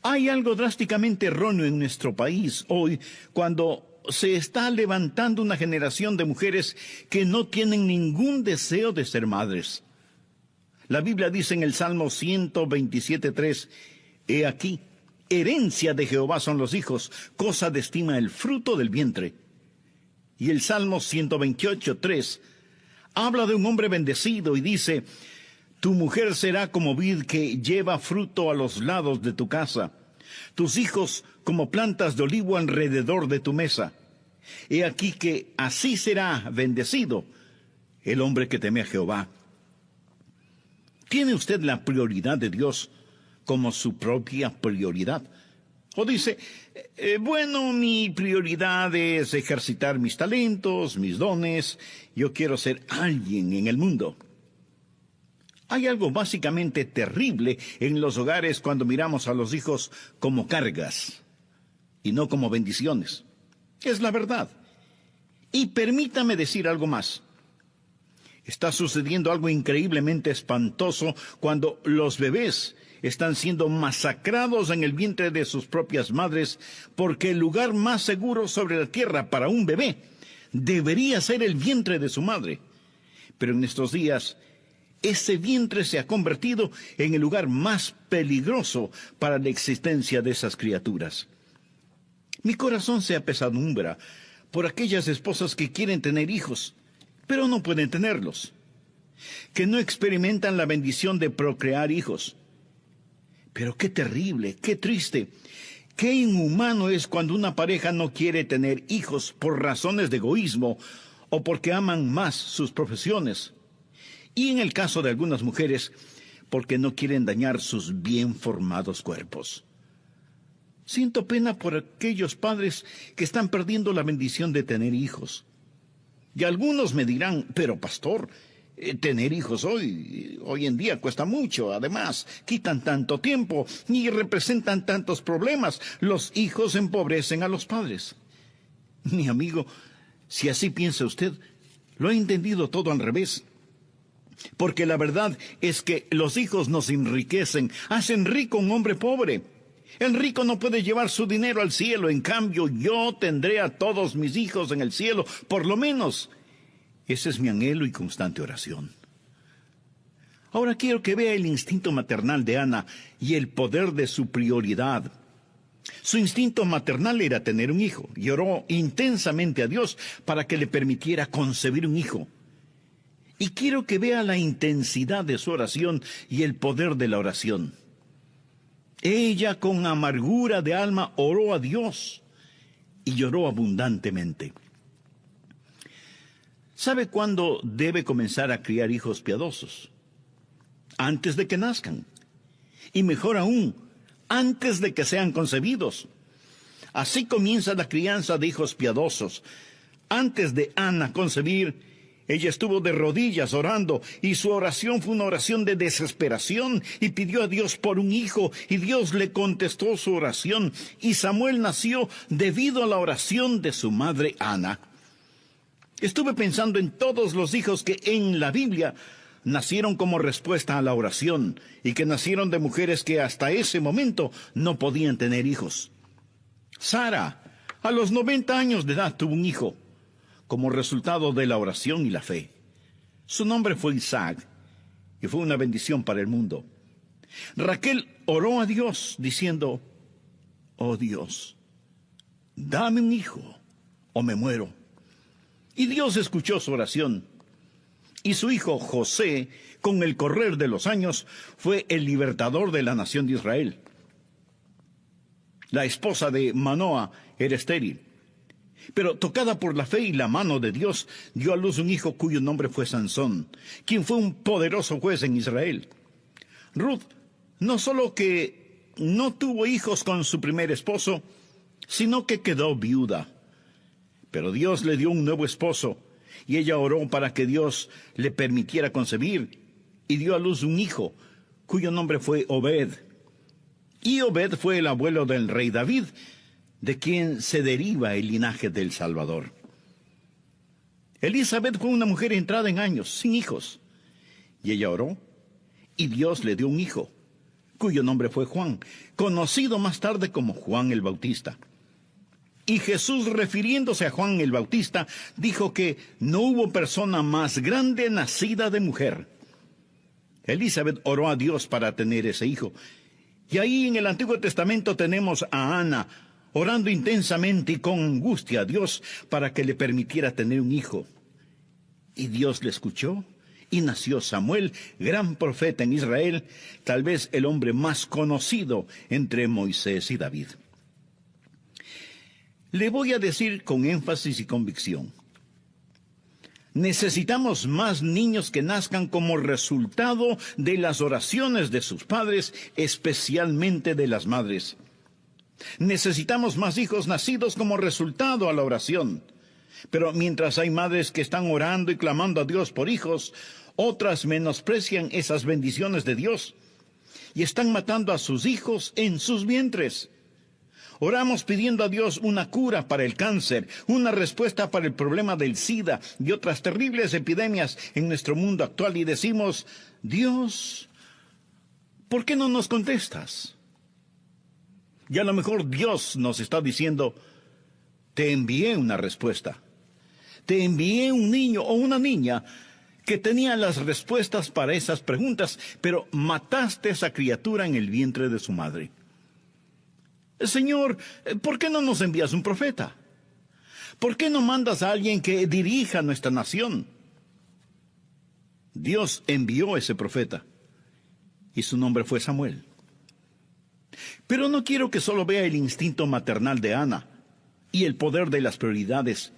Hay algo drásticamente erróneo en nuestro país hoy cuando se está levantando una generación de mujeres que no tienen ningún deseo de ser madres. La Biblia dice en el Salmo 127:3, he aquí, herencia de Jehová son los hijos, cosa de estima el fruto del vientre. Y el Salmo 128:3 habla de un hombre bendecido y dice: tu mujer será como vid que lleva fruto a los lados de tu casa, tus hijos como plantas de olivo alrededor de tu mesa. He aquí que así será bendecido el hombre que teme a Jehová. ¿Tiene usted la prioridad de Dios como su propia prioridad? O dice, bueno, mi prioridad es ejercitar mis talentos, mis dones, yo quiero ser alguien en el mundo. Hay algo básicamente terrible en los hogares cuando miramos a los hijos como cargas y no como bendiciones. Es la verdad. Y permítame decir algo más. Está sucediendo algo increíblemente espantoso cuando los bebés están siendo masacrados en el vientre de sus propias madres, porque el lugar más seguro sobre la tierra para un bebé debería ser el vientre de su madre. Pero en estos días, ese vientre se ha convertido en el lugar más peligroso para la existencia de esas criaturas. Mi corazón se apesadumbra por aquellas esposas que quieren tener hijos, pero no pueden tenerlos, que no experimentan la bendición de procrear hijos. Pero qué terrible, qué triste, qué inhumano es cuando una pareja no quiere tener hijos por razones de egoísmo o porque aman más sus profesiones. Y en el caso de algunas mujeres, porque no quieren dañar sus bien formados cuerpos. Siento pena por aquellos padres que están perdiendo la bendición de tener hijos. Y algunos me dirán, pero pastor, tener hijos hoy en día cuesta mucho. Además, quitan tanto tiempo y representan tantos problemas. Los hijos empobrecen a los padres. Mi amigo, si así piensa usted, lo he entendido todo al revés. Porque la verdad es que los hijos nos enriquecen, hacen rico a un hombre pobre. El rico no puede llevar su dinero al cielo, en cambio yo tendré a todos mis hijos en el cielo, por lo menos. Ese es mi anhelo y constante oración. Ahora quiero que vea el instinto maternal de Ana y el poder de su prioridad. Su instinto maternal era tener un hijo, y oró intensamente a Dios para que le permitiera concebir un hijo. Y quiero que vea la intensidad de su oración y el poder de la oración. Ella con amargura de alma oró a Dios y lloró abundantemente. ¿Sabe cuándo debe comenzar a criar hijos piadosos? Antes de que nazcan. Y mejor aún, antes de que sean concebidos. Así comienza la crianza de hijos piadosos. Antes de Ana concebir, ella estuvo de rodillas orando, y su oración fue una oración de desesperación, y pidió a Dios por un hijo, y Dios le contestó su oración, y Samuel nació debido a la oración de su madre Ana. Estuve pensando en todos los hijos que en la Biblia nacieron como respuesta a la oración, y que nacieron de mujeres que hasta ese momento no podían tener hijos. Sara, a los 90 años de edad, tuvo un hijo, como resultado de la oración y la fe. Su nombre fue Isaac, y fue una bendición para el mundo. Raquel oró a Dios diciendo: oh Dios, dame un hijo, o me muero. Y Dios escuchó su oración. Y su hijo José, con el correr de los años, fue el libertador de la nación de Israel. La esposa de Manoa era estéril, pero tocada por la fe y la mano de Dios, dio a luz un hijo cuyo nombre fue Sansón, quien fue un poderoso juez en Israel. Ruth no solo que no tuvo hijos con su primer esposo, sino que quedó viuda. Pero Dios le dio un nuevo esposo, y ella oró para que Dios le permitiera concebir, y dio a luz un hijo, cuyo nombre fue Obed. Y Obed fue el abuelo del rey David, de quien se deriva el linaje del Salvador. Elizabeth fue una mujer entrada en años, sin hijos. Y ella oró, y Dios le dio un hijo, cuyo nombre fue Juan, conocido más tarde como Juan el Bautista. Y Jesús, refiriéndose a Juan el Bautista, dijo que no hubo persona más grande nacida de mujer. Elizabeth oró a Dios para tener ese hijo. Y ahí en el Antiguo Testamento tenemos a Ana, orando intensamente y con angustia a Dios para que le permitiera tener un hijo. Y Dios le escuchó, y nació Samuel, gran profeta en Israel, tal vez el hombre más conocido entre Moisés y David. Le voy a decir con énfasis y convicción: necesitamos más niños que nazcan como resultado de las oraciones de sus padres, especialmente de las madres. Necesitamos más hijos nacidos como resultado a la oración. Pero mientras hay madres que están orando y clamando a Dios por hijos, otras menosprecian esas bendiciones de Dios y están matando a sus hijos en sus vientres. Oramos pidiendo a Dios una cura para el cáncer, una respuesta para el problema del SIDA y otras terribles epidemias en nuestro mundo actual, y decimos: Dios, ¿por qué no nos contestas? Y a lo mejor Dios nos está diciendo: te envié una respuesta. Te envié un niño o una niña que tenía las respuestas para esas preguntas, pero mataste a esa criatura en el vientre de su madre. Señor, ¿por qué no nos envías un profeta? ¿Por qué no mandas a alguien que dirija nuestra nación? Dios envió a ese profeta, y su nombre fue Samuel. Pero no quiero que solo vea el instinto maternal de Ana y el poder de las prioridades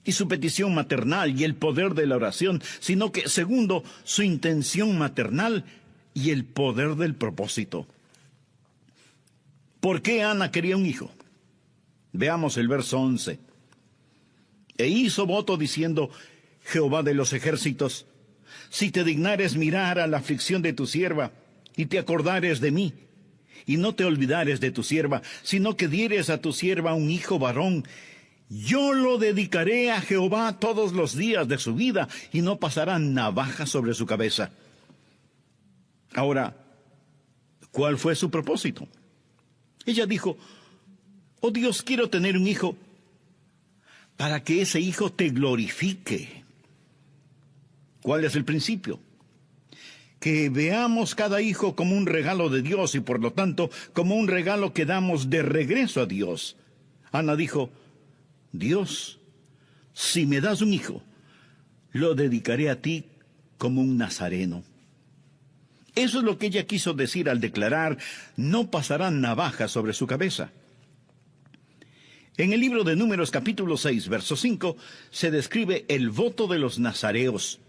y su petición maternal y el poder de la oración, sino que, segundo, su intención maternal y el poder del propósito. ¿Por qué Ana quería un hijo? Veamos el verso 11. E hizo voto diciendo: Jehová de los ejércitos, si te dignares mirar a la aflicción de tu sierva, y te acordares de mí, y no te olvidares de tu sierva, sino que dieres a tu sierva un hijo varón, Yo lo dedicaré a Jehová todos los días de su vida, y no pasará navaja sobre su cabeza. Ahora, ¿cuál fue su propósito? Ella dijo: oh Dios, quiero tener un hijo para que ese hijo te glorifique. ¿Cuál es el principio? Que veamos cada hijo como un regalo de Dios y por lo tanto como un regalo que damos de regreso a Dios. Ana dijo: Dios, si me das un hijo, lo dedicaré a ti como un nazareno. Eso es lo que ella quiso decir al declarar: no pasará navaja sobre su cabeza. En el libro de Números capítulo 6, verso 5, se describe el voto de los nazareos.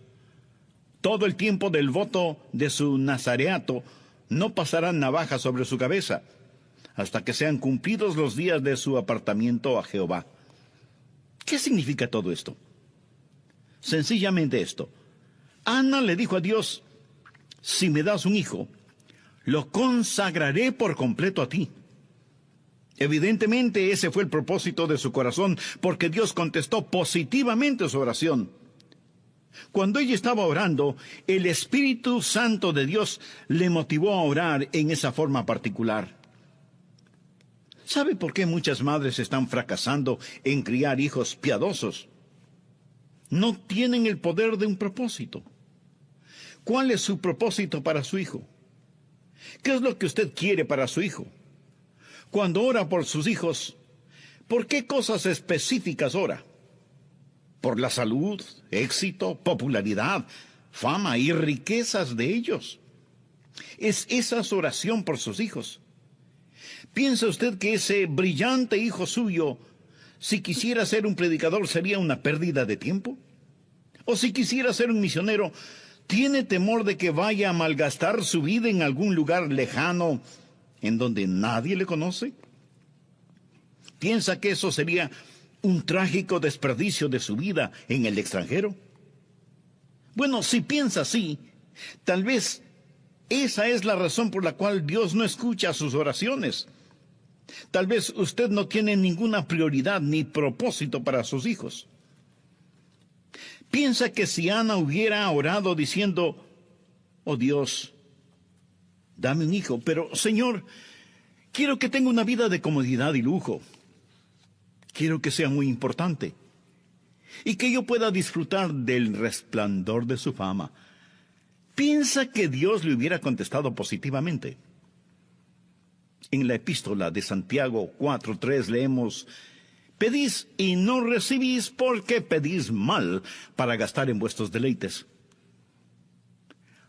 Todo el tiempo del voto de su nazareato no pasará navaja sobre su cabeza, hasta que sean cumplidos los días de su apartamiento a Jehová. ¿Qué significa todo esto? Sencillamente esto. Ana le dijo a Dios: si me das un hijo, lo consagraré por completo a ti. Evidentemente ese fue el propósito de su corazón, porque Dios contestó positivamente su oración. Cuando ella estaba orando, el Espíritu Santo de Dios le motivó a orar en esa forma particular. ¿Sabe por qué muchas madres están fracasando en criar hijos piadosos? No tienen el poder de un propósito. ¿Cuál es su propósito para su hijo? ¿Qué es lo que usted quiere para su hijo? Cuando ora por sus hijos, ¿por qué cosas específicas ora? ¿Por la salud, éxito, popularidad, fama y riquezas de ellos? ¿Es esa su oración por sus hijos? ¿Piensa usted que ese brillante hijo suyo, si quisiera ser un predicador, sería una pérdida de tiempo? ¿O si quisiera ser un misionero, tiene temor de que vaya a malgastar su vida en algún lugar lejano en donde nadie le conoce? ¿Piensa que eso sería un trágico desperdicio de su vida en el extranjero? Bueno, si piensa así, tal vez esa es la razón por la cual Dios no escucha sus oraciones. Tal vez usted no tiene ninguna prioridad ni propósito para sus hijos. Piensa que si Ana hubiera orado diciendo: oh Dios, dame un hijo, pero Señor, quiero que tenga una vida de comodidad y lujo. Quiero que sea muy importante y que yo pueda disfrutar del resplandor de su fama. ¿Piensa que Dios le hubiera contestado positivamente? En la epístola de Santiago 4:3 leemos: pedís y no recibís porque pedís mal para gastar en vuestros deleites.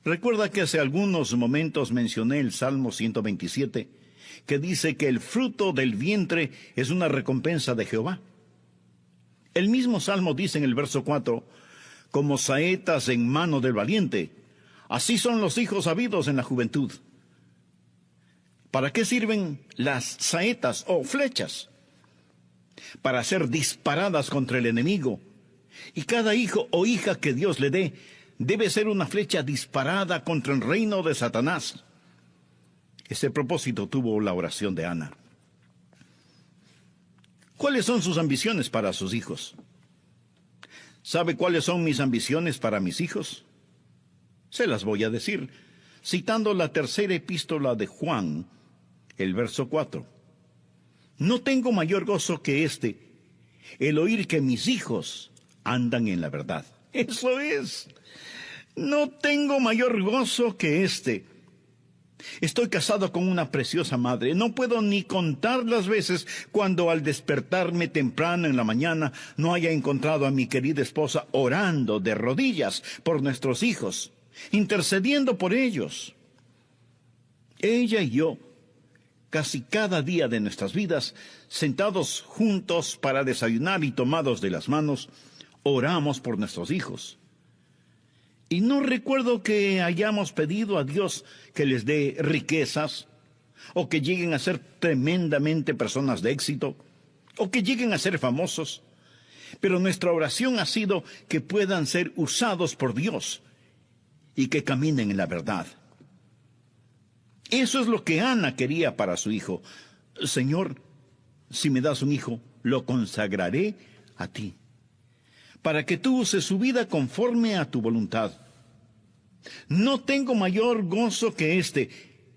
Recuerda que hace algunos momentos mencioné el Salmo 127, que dice que el fruto del vientre es una recompensa de Jehová. El mismo Salmo dice en el verso 4: como saetas en mano del valiente, así son los hijos habidos en la juventud. ¿Para qué sirven las saetas o flechas? Para ser disparadas contra el enemigo. Y cada hijo o hija que Dios le dé debe ser una flecha disparada contra el reino de Satanás. Ese propósito tuvo la oración de Ana. ¿Cuáles son sus ambiciones para sus hijos? ¿Sabe cuáles son mis ambiciones para mis hijos? Se las voy a decir, citando la tercera epístola de Juan, el verso 4. No tengo mayor gozo que el oír que mis hijos andan en la verdad. Eso es. No tengo mayor gozo que Estoy casado con una preciosa madre. No puedo ni contar las veces cuando al despertarme temprano en la mañana no haya encontrado a mi querida esposa orando de rodillas por nuestros hijos, intercediendo por ellos. Ella y yo, casi cada día de nuestras vidas, sentados juntos para desayunar y tomados de las manos, oramos por nuestros hijos. Y no recuerdo que hayamos pedido a Dios que les dé riquezas, o que lleguen a ser tremendamente personas de éxito, o que lleguen a ser famosos. Pero nuestra oración ha sido que puedan ser usados por Dios y que caminen en la verdad. Eso es lo que Ana quería para su hijo. Señor, si me das un hijo, lo consagraré a ti, para que tú uses su vida conforme a tu voluntad. No tengo mayor gozo que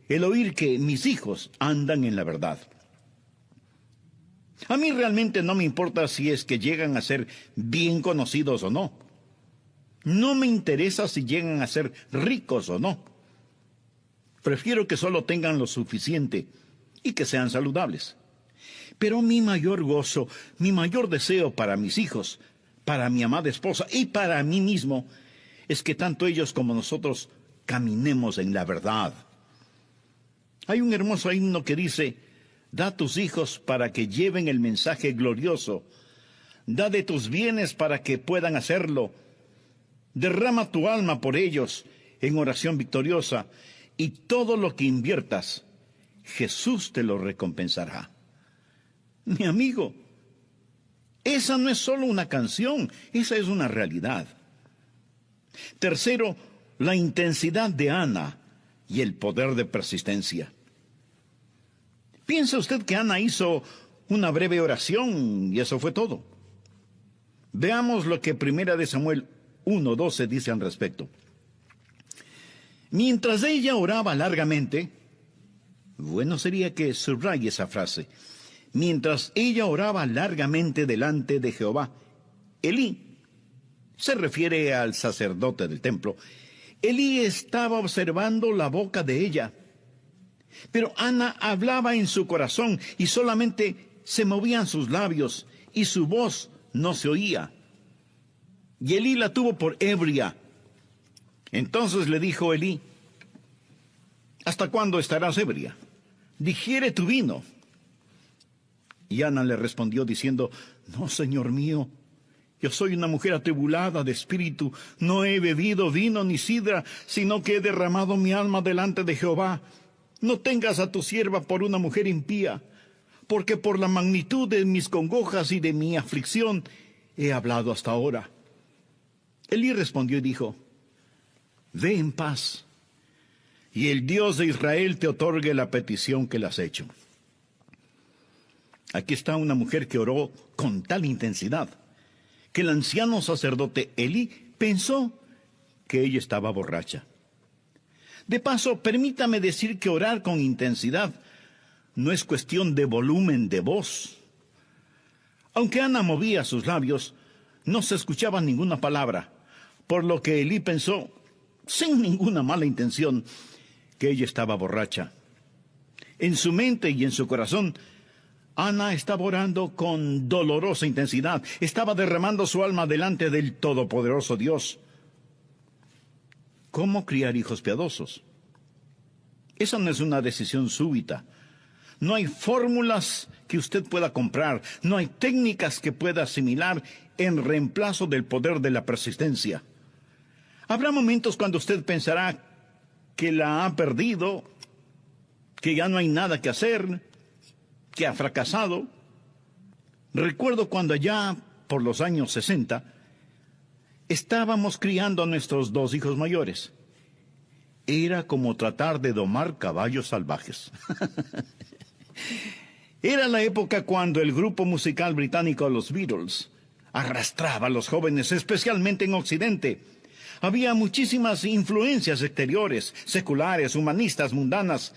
el oír que mis hijos andan en la verdad. A mí realmente no me importa si es que llegan a ser bien conocidos o no. No me interesa si llegan a ser ricos o no. Prefiero que solo tengan lo suficiente y que sean saludables. Pero mi mayor gozo, mi mayor deseo para mis hijos, para mi amada esposa y para mí mismo, es que tanto ellos como nosotros caminemos en la verdad. Hay un hermoso himno que dice: da a tus hijos para que lleven el mensaje glorioso. Da de tus bienes para que puedan hacerlo. Derrama tu alma por ellos en oración victoriosa, y todo lo que inviertas, Jesús te lo recompensará. Mi amigo, esa no es solo una canción, esa es una realidad. Tercero, la intensidad de Ana y el poder de persistencia. ¿Piensa usted que Ana hizo una breve oración y eso fue todo? Veamos lo que 1 Samuel 1:12 dice al respecto. Mientras ella oraba largamente, bueno sería que subraye esa frase, mientras ella oraba largamente delante de Jehová, Elí, se refiere al sacerdote del templo, Elí estaba observando la boca de ella. Pero Ana hablaba en su corazón y solamente se movían sus labios y su voz no se oía. Y Elí la tuvo por ebria. Entonces le dijo Elí: ¿hasta cuándo estarás ebria? Digiere tu vino. Y Ana le respondió diciendo: no, señor mío, yo soy una mujer atribulada de espíritu, no he bebido vino ni sidra, sino que he derramado mi alma delante de Jehová. No tengas a tu sierva por una mujer impía, porque por la magnitud de mis congojas y de mi aflicción he hablado hasta ahora. Elí respondió y dijo: ve en paz, y el Dios de Israel te otorgue la petición que le has hecho. Aquí está una mujer que oró con tal intensidad que el anciano sacerdote Elí pensó que ella estaba borracha. De paso, permítame decir que orar con intensidad no es cuestión de volumen de voz. Aunque Ana movía sus labios, no se escuchaba ninguna palabra, por lo que Elí pensó, sin ninguna mala intención, que ella estaba borracha. En su mente y en su corazón, Ana estaba orando con dolorosa intensidad, estaba derramando su alma delante del todopoderoso Dios. ¿Cómo criar hijos piadosos? Esa no es una decisión súbita. No hay fórmulas que usted pueda comprar, no hay técnicas que pueda asimilar en reemplazo del poder de la persistencia. Habrá momentos cuando usted pensará que la ha perdido, que ya no hay nada que hacer, que ha fracasado. Recuerdo cuando allá por los años 60 estábamos criando a nuestros 2 hijos mayores. Era como tratar de domar caballos salvajes. Era la época cuando el grupo musical británico Los Beatles arrastraba a los jóvenes, especialmente en Occidente. Había muchísimas influencias exteriores, seculares, humanistas, mundanas.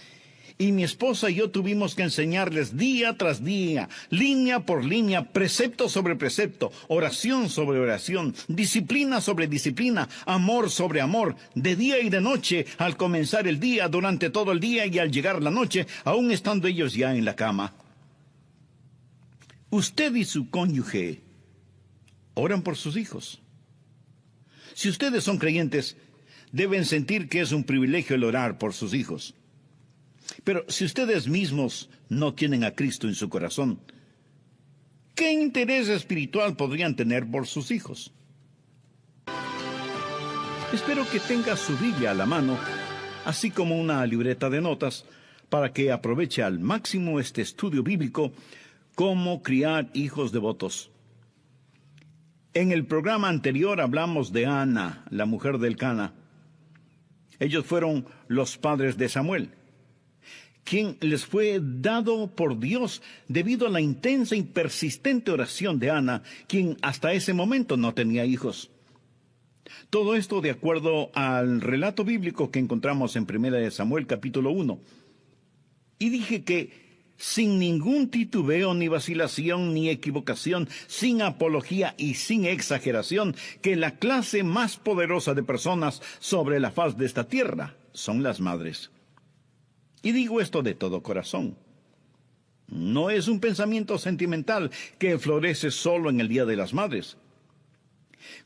Y mi esposa y yo tuvimos que enseñarles día tras día, línea por línea, precepto sobre precepto, oración sobre oración, disciplina sobre disciplina, amor sobre amor, de día y de noche, al comenzar el día, durante todo el día y al llegar la noche, aún estando ellos ya en la cama. Usted y su cónyuge oran por sus hijos. Si ustedes son creyentes, deben sentir que es un privilegio el orar por sus hijos. Pero si ustedes mismos no tienen a Cristo en su corazón, ¿qué interés espiritual podrían tener por sus hijos? Espero que tenga su Biblia a la mano, así como una libreta de notas, para que aproveche al máximo este estudio bíblico, Cómo criar hijos devotos. En el programa anterior hablamos de Ana, la mujer del Cana. Ellos fueron los padres de Samuel. quien les fue dado por Dios debido a la intensa y persistente oración de Ana, quien hasta ese momento no tenía hijos. Todo esto de acuerdo al relato bíblico que encontramos en 1 Samuel capítulo 1. Y dije que sin ningún titubeo, ni vacilación, ni equivocación, sin apología y sin exageración, que la clase más poderosa de personas sobre la faz de esta tierra son las madres. Y digo esto de todo corazón. No es un pensamiento sentimental que florece solo en el Día de las Madres.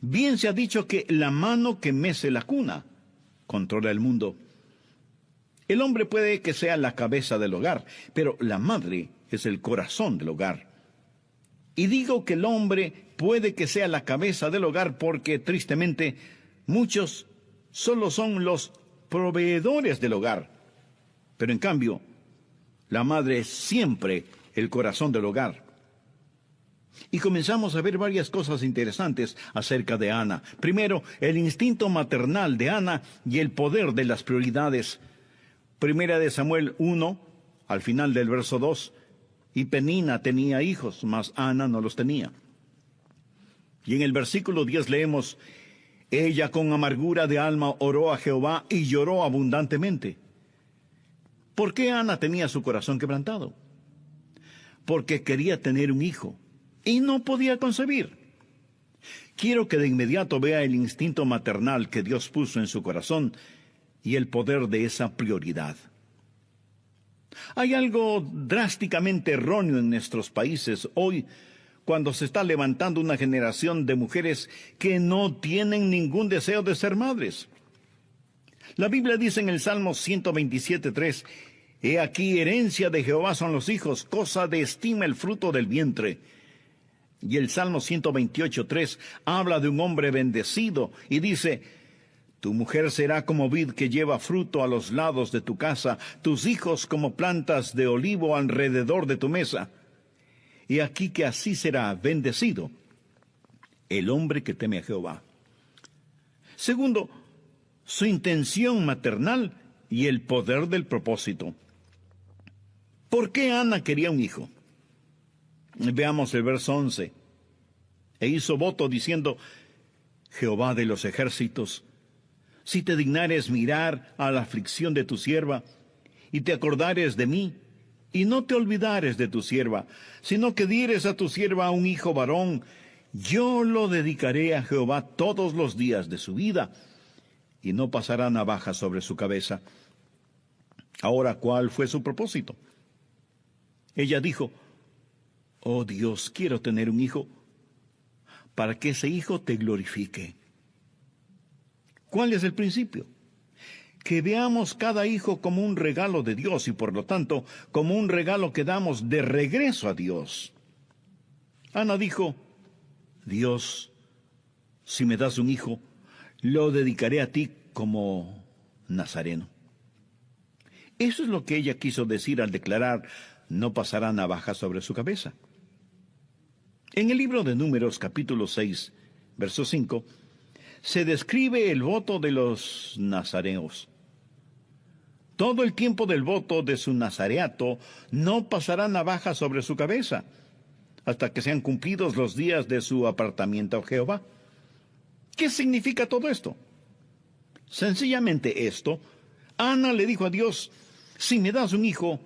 Bien se ha dicho que la mano que mece la cuna controla el mundo. El hombre puede que sea la cabeza del hogar, pero la madre es el corazón del hogar. Y digo que el hombre puede que sea la cabeza del hogar porque, tristemente, muchos solo son los proveedores del hogar. Pero en cambio, la madre es siempre el corazón del hogar. Y comenzamos a ver varias cosas interesantes acerca de Ana. Primero, el instinto maternal de Ana y el poder de las prioridades. 1 Samuel 1, al final del verso 2, y Penina tenía hijos, mas Ana no los tenía. Y en el versículo 10 leemos, ella con amargura de alma oró a Jehová y lloró abundantemente. ¿Por qué Ana tenía su corazón quebrantado? Porque quería tener un hijo y no podía concebir. Quiero que de inmediato vea el instinto maternal que Dios puso en su corazón y el poder de esa prioridad. Hay algo drásticamente erróneo en nuestros países hoy, cuando se está levantando una generación de mujeres que no tienen ningún deseo de ser madres. La Biblia dice en el Salmo 127:3, he aquí herencia de Jehová son los hijos, cosa de estima el fruto del vientre. Y el Salmo 128:3 habla de un hombre bendecido y dice, tu mujer será como vid que lleva fruto a los lados de tu casa, tus hijos como plantas de olivo alrededor de tu mesa. Y aquí que así será bendecido el hombre que teme a Jehová. Segundo, su intención maternal y el poder del propósito. ¿Por qué Ana quería un hijo? Veamos el verso 11. E hizo voto diciendo, Jehová de los ejércitos, si te dignares mirar a la aflicción de tu sierva, y te acordares de mí, y no te olvidares de tu sierva, sino que dieres a tu sierva un hijo varón, yo lo dedicaré a Jehová todos los días de su vida, y no pasará navaja sobre su cabeza. Ahora, ¿cuál fue su propósito? Ella dijo, oh Dios, quiero tener un hijo, para que ese hijo te glorifique. ¿Cuál es el principio? Que veamos cada hijo como un regalo de Dios y por lo tanto como un regalo que damos de regreso a Dios. Ana dijo, Dios, si me das un hijo, lo dedicaré a ti como nazareno. Eso es lo que ella quiso decir al declarar, no pasará navaja sobre su cabeza. En el libro de Números, capítulo 6, verso 5, se describe el voto de los nazareos. Todo el tiempo del voto de su nazareato no pasará navaja sobre su cabeza, hasta que sean cumplidos los días de su apartamiento a Jehová. ¿Qué significa todo esto? Sencillamente esto, Ana le dijo a Dios, si me das un hijo,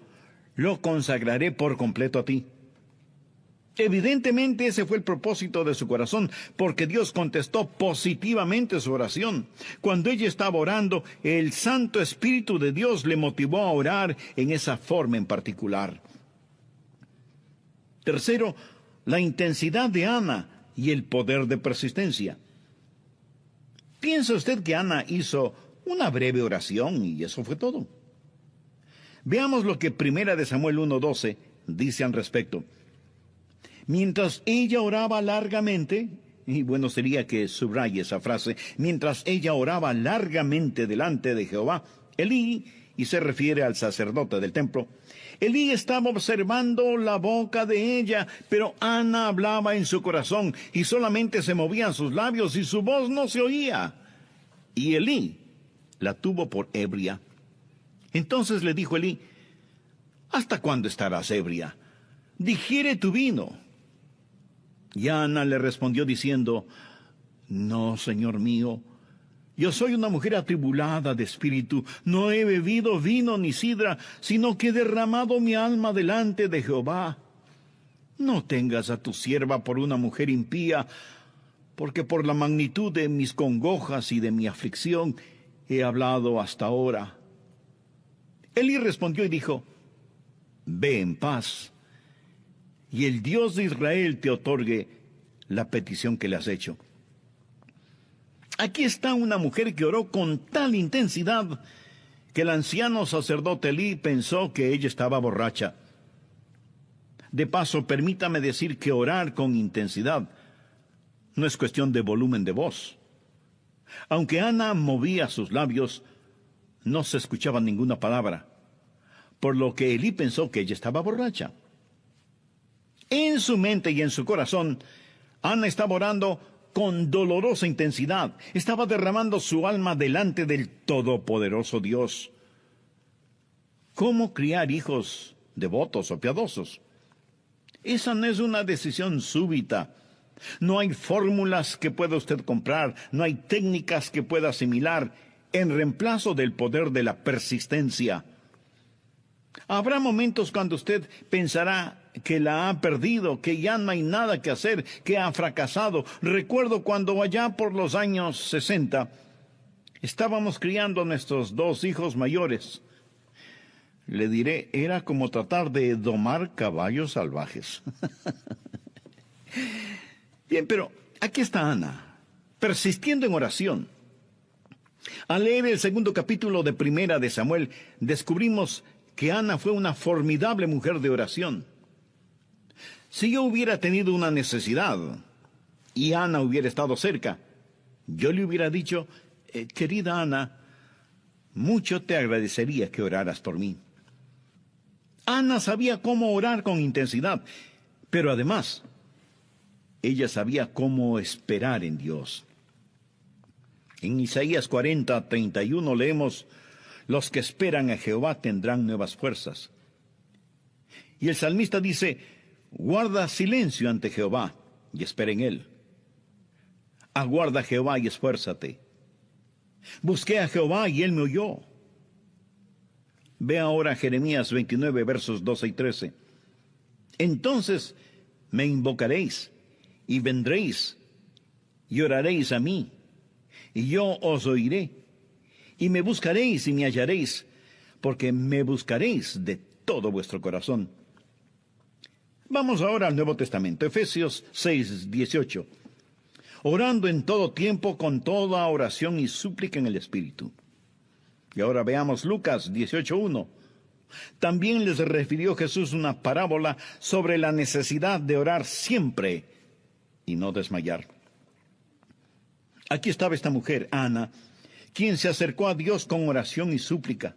lo consagraré por completo a ti. Evidentemente ese fue el propósito de su corazón, porque Dios contestó positivamente su oración. Cuando ella estaba orando, el Santo Espíritu de Dios le motivó a orar en esa forma en particular. Tercero, la intensidad de Ana y el poder de persistencia. ¿Piensa usted que Ana hizo una breve oración y eso fue todo? Veamos lo que 1 Samuel 1:12 dice al respecto. Mientras ella oraba largamente, y bueno sería que subraye esa frase, mientras ella oraba largamente delante de Jehová, Elí, y se refiere al sacerdote del templo, Elí estaba observando la boca de ella, pero Ana hablaba en su corazón, y solamente se movían sus labios, y su voz no se oía. Y Elí la tuvo por ebria. Entonces le dijo Elí, ¿Hasta cuándo estarás ebria? Digiere tu vino. Y Ana le respondió diciendo, no, señor mío, yo soy una mujer atribulada de espíritu, no he bebido vino ni sidra, sino que he derramado mi alma delante de Jehová. No tengas a tu sierva por una mujer impía, porque por la magnitud de mis congojas y de mi aflicción he hablado hasta ahora. Elí respondió y dijo, ve en paz, y el Dios de Israel te otorgue la petición que le has hecho. Aquí está una mujer que oró con tal intensidad que el anciano sacerdote Elí pensó que ella estaba borracha. De paso, permítame decir que orar con intensidad no es cuestión de volumen de voz. Aunque Ana movía sus labios, no se escuchaba ninguna palabra, por lo que Elí pensó que ella estaba borracha. En su mente y en su corazón, Ana estaba orando con dolorosa intensidad. Estaba derramando su alma delante del Todopoderoso Dios. ¿Cómo criar hijos devotos o piadosos? Esa no es una decisión súbita. No hay fórmulas que pueda usted comprar, no hay técnicas que pueda asimilar en reemplazo del poder de la persistencia. Habrá momentos cuando usted pensará que la ha perdido, que ya no hay nada que hacer, que ha fracasado. Recuerdo cuando allá por los años 60 estábamos criando a nuestros 2 hijos mayores. Le diré, era como tratar de domar caballos salvajes. Bien, pero aquí está Ana, persistiendo en oración. Al leer el 2º capítulo de Primera de Samuel, descubrimos que Ana fue una formidable mujer de oración. Si yo hubiera tenido una necesidad y Ana hubiera estado cerca, yo le hubiera dicho, querida Ana, mucho te agradecería que oraras por mí. Ana sabía cómo orar con intensidad, pero además, ella sabía cómo esperar en Dios. En Isaías 40:31 leemos, los que esperan a Jehová tendrán nuevas fuerzas. Y el salmista dice, guarda silencio ante Jehová y espera en él. Aguarda a Jehová y esfuérzate. Busqué a Jehová y él me oyó. Ve ahora Jeremías 29, versos 12 y 13. Entonces me invocaréis y vendréis y oraréis a mí, y yo os oiré, y me buscaréis y me hallaréis, porque me buscaréis de todo vuestro corazón. Vamos ahora al Nuevo Testamento, Efesios 6:18. Orando en todo tiempo con toda oración y súplica en el Espíritu. Y ahora veamos Lucas 18:1. También les refirió Jesús una parábola sobre la necesidad de orar siempre y no desmayar. Aquí estaba esta mujer, Ana, quien se acercó a Dios con oración y súplica.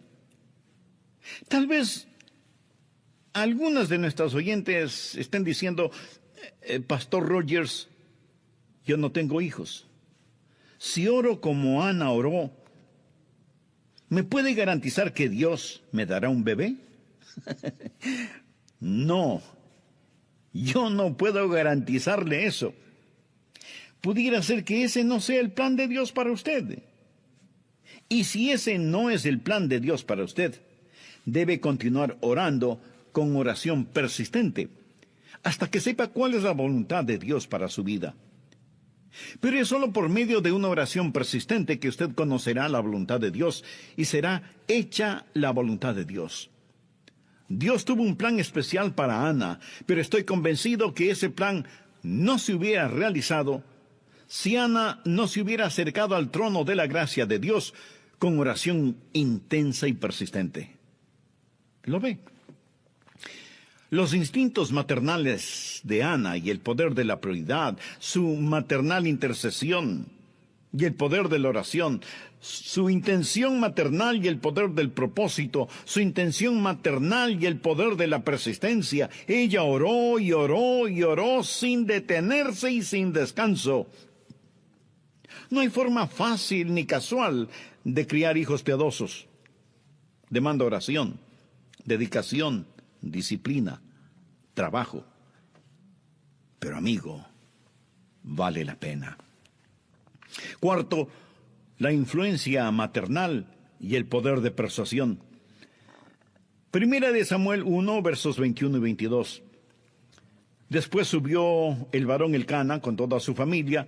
Tal vez algunas de nuestras oyentes estén diciendo, Pastor Rogers, yo no tengo hijos. Si oro como Ana oró, ¿me puede garantizar que Dios me dará un bebé? No, yo no puedo garantizarle eso. Pudiera ser que ese no sea el plan de Dios para usted. Y si ese no es el plan de Dios para usted, debe continuar orando con oración persistente, hasta que sepa cuál es la voluntad de Dios para su vida. Pero es solo por medio de una oración persistente que usted conocerá la voluntad de Dios y será hecha la voluntad de Dios. Dios tuvo un plan especial para Ana, pero estoy convencido que ese plan no se hubiera realizado si Ana no se hubiera acercado al trono de la gracia de Dios con oración intensa y persistente. ¿Lo ve? Los instintos maternales de Ana y el poder de la prioridad, su maternal intercesión y el poder de la oración, su intención maternal y el poder del propósito, su intención maternal y el poder de la persistencia. Ella oró y oró y oró sin detenerse y sin descanso. No hay forma fácil ni casual de criar hijos piadosos. Demanda oración, dedicación, disciplina, trabajo. Pero amigo, vale la pena. Cuarto, la influencia maternal y el poder de persuasión. Primera de Samuel 1, versos 21 y 22. Después subió el varón Elcana con toda su familia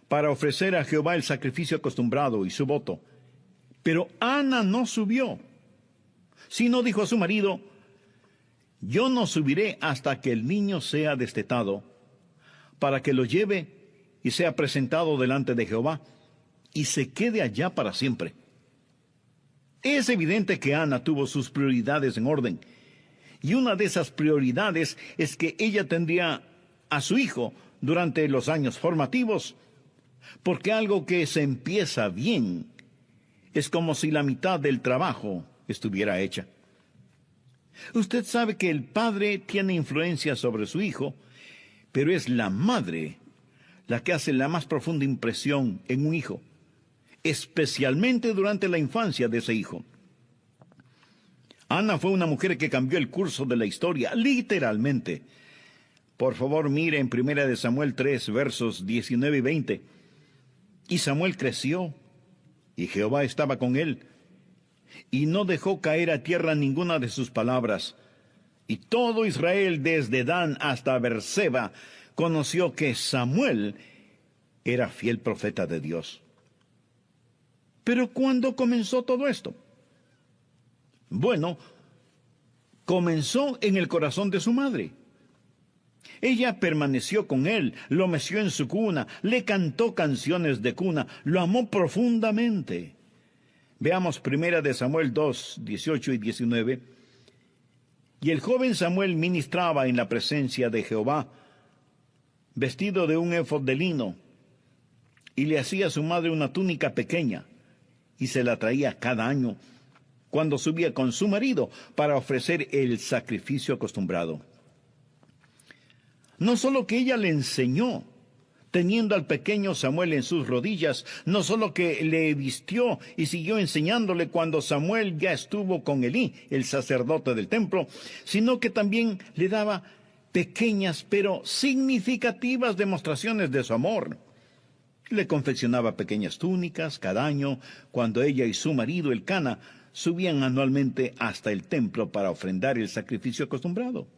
para ofrecer a Jehová el sacrificio acostumbrado y su voto. Pero Ana no subió, sino dijo a su marido: yo no subiré hasta que el niño sea destetado, para que lo lleve y sea presentado delante de Jehová, y se quede allá para siempre. Es evidente que Ana tuvo sus prioridades en orden, y una de esas prioridades es que ella tendría a su hijo durante los años formativos, porque algo que se empieza bien es como si la mitad del trabajo estuviera hecha. Usted sabe que el padre tiene influencia sobre su hijo, pero es la madre la que hace la más profunda impresión en un hijo, especialmente durante la infancia de ese hijo. Ana fue una mujer que cambió el curso de la historia, literalmente. Por favor, mire en 1 de Samuel 3, versos 19 y 20. Y Samuel creció, y Jehová estaba con él, y no dejó caer a tierra ninguna de sus palabras. Y todo Israel, desde Dan hasta Berseba, conoció que Samuel era fiel profeta de Dios. Pero ¿cuándo comenzó todo esto? Bueno, comenzó en el corazón de su madre. Ella permaneció con él, lo meció en su cuna, le cantó canciones de cuna, lo amó profundamente. Veamos 1 de Samuel 2, 18 y 19. Y el joven Samuel ministraba en la presencia de Jehová, vestido de un éfod de lino, y le hacía a su madre una túnica pequeña, y se la traía cada año, cuando subía con su marido para ofrecer el sacrificio acostumbrado. No solo que ella le enseñó, teniendo al pequeño Samuel en sus rodillas, no solo que le vistió y siguió enseñándole cuando Samuel ya estuvo con Elí, el sacerdote del templo, sino que también le daba pequeñas pero significativas demostraciones de su amor. Le confeccionaba pequeñas túnicas cada año cuando ella y su marido Elcana subían anualmente hasta el templo para ofrendar el sacrificio acostumbrado.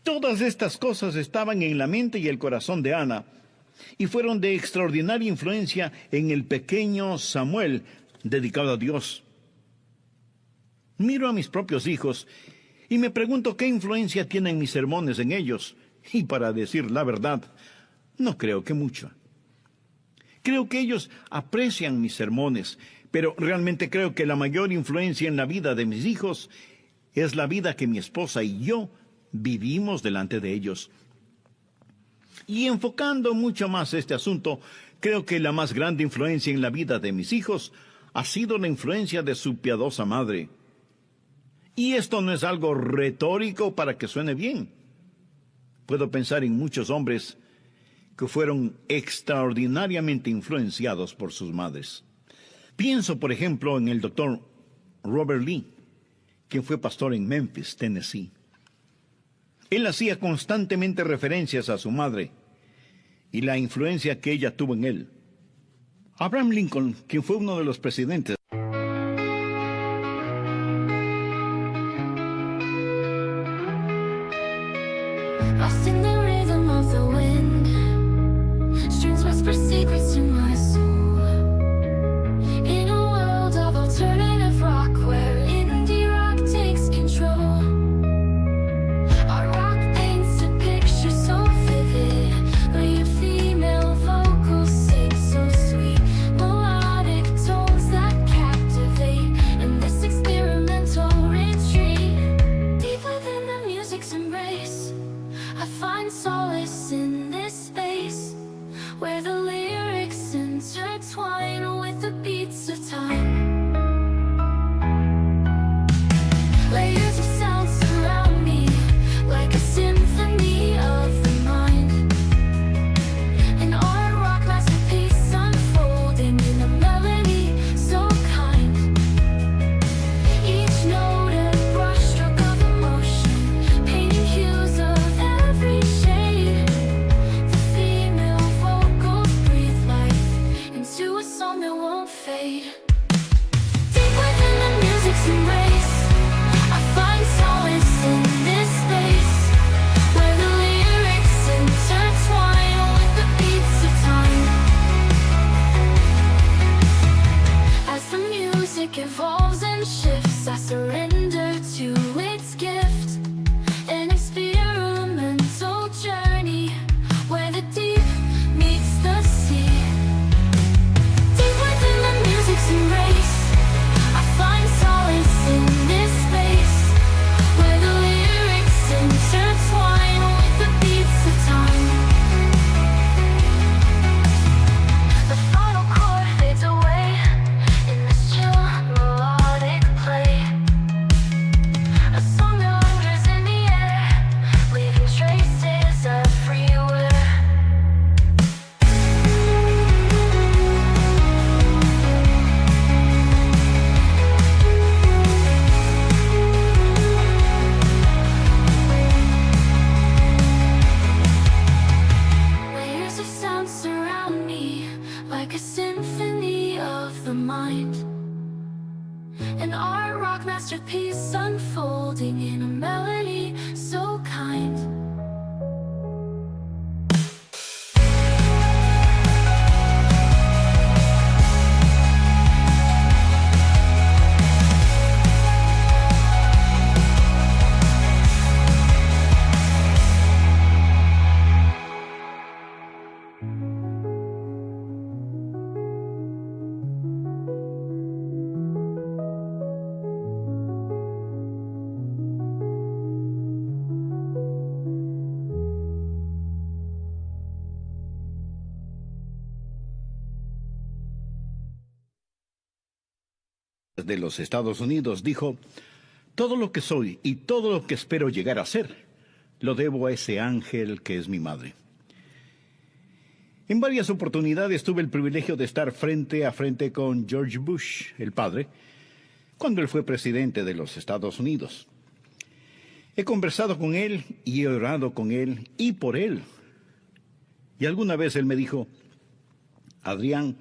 Todas estas cosas estaban en la mente y el corazón de Ana, y fueron de extraordinaria influencia en el pequeño Samuel, dedicado a Dios. Miro a mis propios hijos y me pregunto qué influencia tienen mis sermones en ellos, y para decir la verdad, no creo que mucho. Creo que ellos aprecian mis sermones, pero realmente creo que la mayor influencia en la vida de mis hijos es la vida que mi esposa y yo vivimos delante de ellos. Y enfocando mucho más este asunto, creo que la más grande influencia en la vida de mis hijos ha sido la influencia de su piadosa madre. Y esto no es algo retórico para que suene bien. Puedo pensar en muchos hombres que fueron extraordinariamente influenciados por sus madres. Pienso, por ejemplo, en el doctor Robert Lee, quien fue pastor en Memphis, Tennessee. Él hacía constantemente referencias a su madre y la influencia que ella tuvo en él. Abraham Lincoln, quien fue uno de los presidentes, Lost in the rhythm of the wind, strings whisper secrets to my soul. In a world of alternative rock where indie rock takes control, our rock paints a picture so vivid, where your female vocals sing so sweet, melodic tones that captivate in this experimental retreat. Deep within the music's embrace, I find solace in this space, where the lyrics intertwine with the beats of time. Layers of sound surround me, like a symphony of the mind. An art rock masterpiece unfolding in a melody so kind. Each note a brushstroke of emotion, a symphony of the mind, an art rock masterpiece unfolding in a melody so kind. De los Estados Unidos dijo: todo lo que soy y todo lo que espero llegar a ser, lo debo a ese ángel que es mi madre. En varias oportunidades tuve el privilegio de estar frente a frente con George Bush, el padre, cuando él fue presidente de los Estados Unidos. He conversado con él y he orado con él y por él. Y alguna vez él me dijo: Adrián,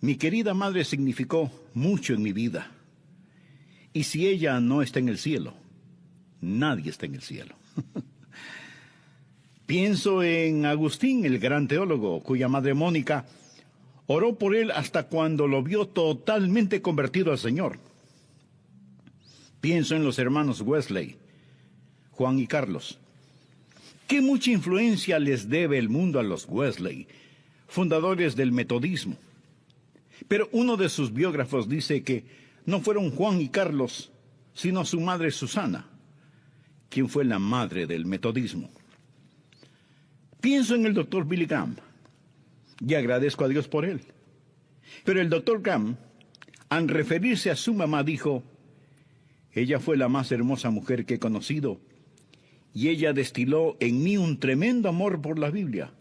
mi querida madre significó mucho en mi vida. Y si ella no está en el cielo, nadie está en el cielo. Pienso en Agustín, el gran teólogo, cuya madre Mónica oró por él hasta cuando lo vio totalmente convertido al Señor. Pienso en los hermanos Wesley, Juan y Carlos. Qué mucha influencia les debe el mundo a los Wesley, fundadores del metodismo. Pero uno de sus biógrafos dice que no fueron Juan y Carlos, sino su madre Susana, quien fue la madre del metodismo. Pienso en el doctor Billy Graham y agradezco a Dios por él. Pero el doctor Graham, al referirse a su mamá, dijo: ella fue la más hermosa mujer que he conocido y ella destiló en mí un tremendo amor por la Biblia,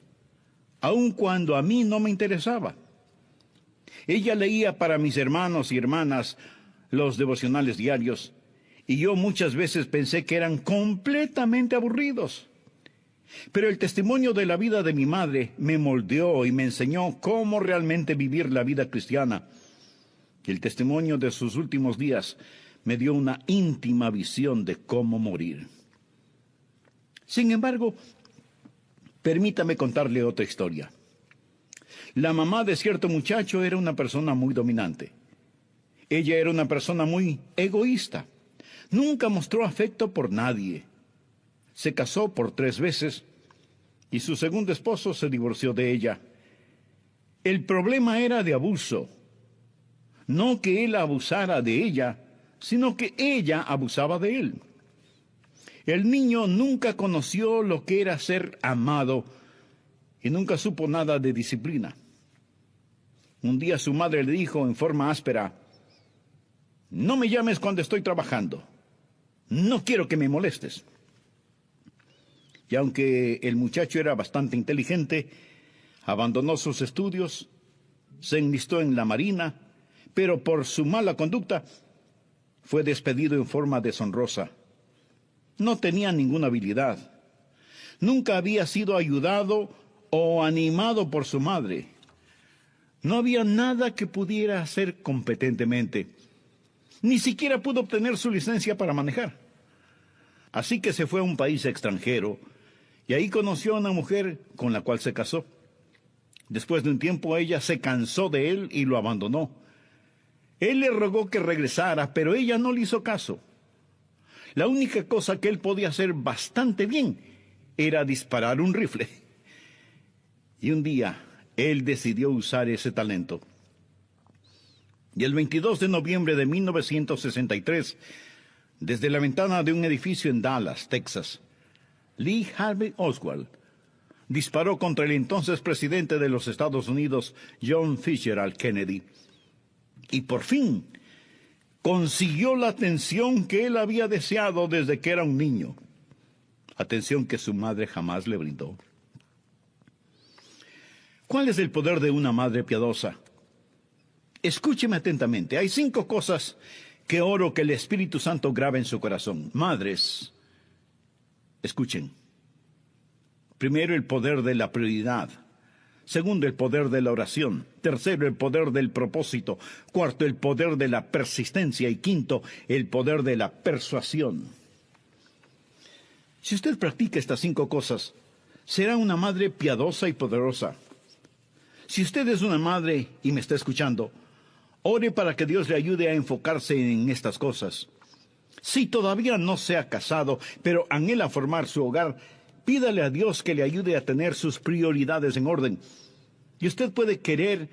aun cuando a mí no me interesaba. Ella leía para mis hermanos y hermanas los devocionales diarios, y yo muchas veces pensé que eran completamente aburridos. Pero el testimonio de la vida de mi madre me moldeó y me enseñó cómo realmente vivir la vida cristiana. Y el testimonio de sus últimos días me dio una íntima visión de cómo morir. Sin embargo, permítame contarle otra historia. La mamá de cierto muchacho era una persona muy dominante. Ella era una persona muy egoísta. Nunca mostró afecto por nadie. Se casó por 3 veces y su segundo esposo se divorció de ella. El problema era de abuso. No que él abusara de ella, sino que ella abusaba de él. El niño nunca conoció lo que era ser amado y nunca supo nada de disciplina. Un día su madre le dijo en forma áspera: no me llames cuando estoy trabajando. No quiero que me molestes. Y aunque el muchacho era bastante inteligente, abandonó sus estudios, se enlistó en la marina, pero por su mala conducta fue despedido en forma deshonrosa. No tenía ninguna habilidad. Nunca había sido ayudado o animado por su madre. No había nada que pudiera hacer competentemente. Ni siquiera pudo obtener su licencia para manejar. Así que se fue a un país extranjero y ahí conoció a una mujer con la cual se casó. Después de un tiempo ella se cansó de él y lo abandonó. Él le rogó que regresara, pero ella no le hizo caso. La única cosa que él podía hacer bastante bien era disparar un rifle. Y un día él decidió usar ese talento. Y el 22 de noviembre de 1963, desde la ventana de un edificio en Dallas, Texas, Lee Harvey Oswald disparó contra el entonces presidente de los Estados Unidos, John Fitzgerald Kennedy. Y por fin consiguió la atención que él había deseado desde que era un niño. Atención que su madre jamás le brindó. ¿Cuál es el poder de una madre piadosa? Escúcheme atentamente. Hay 5 cosas que oro que el Espíritu Santo grabe en su corazón. Madres, escuchen. Primero, el poder de la prioridad. Segundo, el poder de la oración. Tercero, el poder del propósito. Cuarto, el poder de la persistencia. Y quinto, el poder de la persuasión. Si usted practica estas 5 cosas, será una madre piadosa y poderosa. Si usted es una madre y me está escuchando, ore para que Dios le ayude a enfocarse en estas cosas. Si todavía no se ha casado, pero anhela formar su hogar, pídale a Dios que le ayude a tener sus prioridades en orden. Y usted puede querer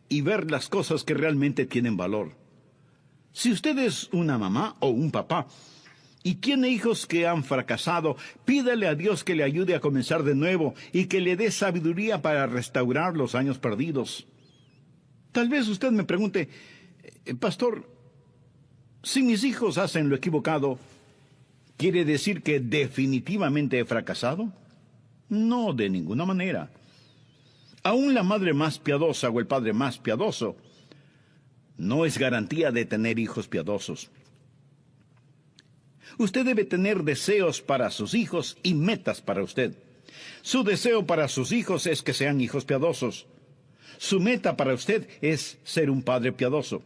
y ver las cosas que realmente tienen valor. Si usted es una mamá o un papá y tiene hijos que han fracasado, pídale a Dios que le ayude a comenzar de nuevo y que le dé sabiduría para restaurar los años perdidos. Tal vez usted me pregunte, pastor, si mis hijos hacen lo equivocado, ¿quiere decir que definitivamente he fracasado? No, de ninguna manera. Aún la madre más piadosa o el padre más piadoso no es garantía de tener hijos piadosos. Usted debe tener deseos para sus hijos y metas para usted. Su deseo para sus hijos es que sean hijos piadosos. Su meta para usted es ser un padre piadoso.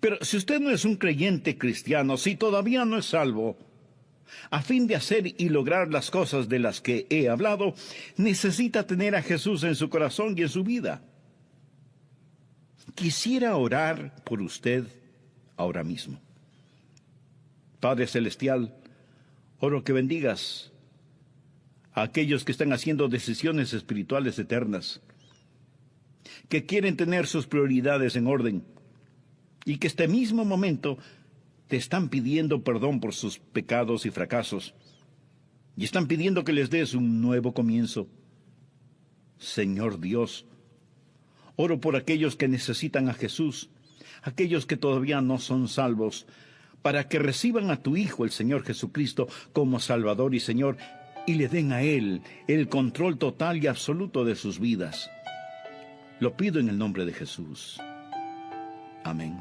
Pero si usted no es un creyente cristiano, si todavía no es salvo, a fin de hacer y lograr las cosas de las que he hablado, necesita tener a Jesús en su corazón y en su vida. Quisiera orar por usted ahora mismo. Padre Celestial, oro que bendigas a aquellos que están haciendo decisiones espirituales eternas, que quieren tener sus prioridades en orden, y que este mismo momento te están pidiendo perdón por sus pecados y fracasos, y están pidiendo que les des un nuevo comienzo. Señor Dios, oro por aquellos que necesitan a Jesús, aquellos que todavía no son salvos, para que reciban a tu Hijo, el Señor Jesucristo, como Salvador y Señor, y le den a Él el control total y absoluto de sus vidas. Lo pido en el nombre de Jesús. Amén.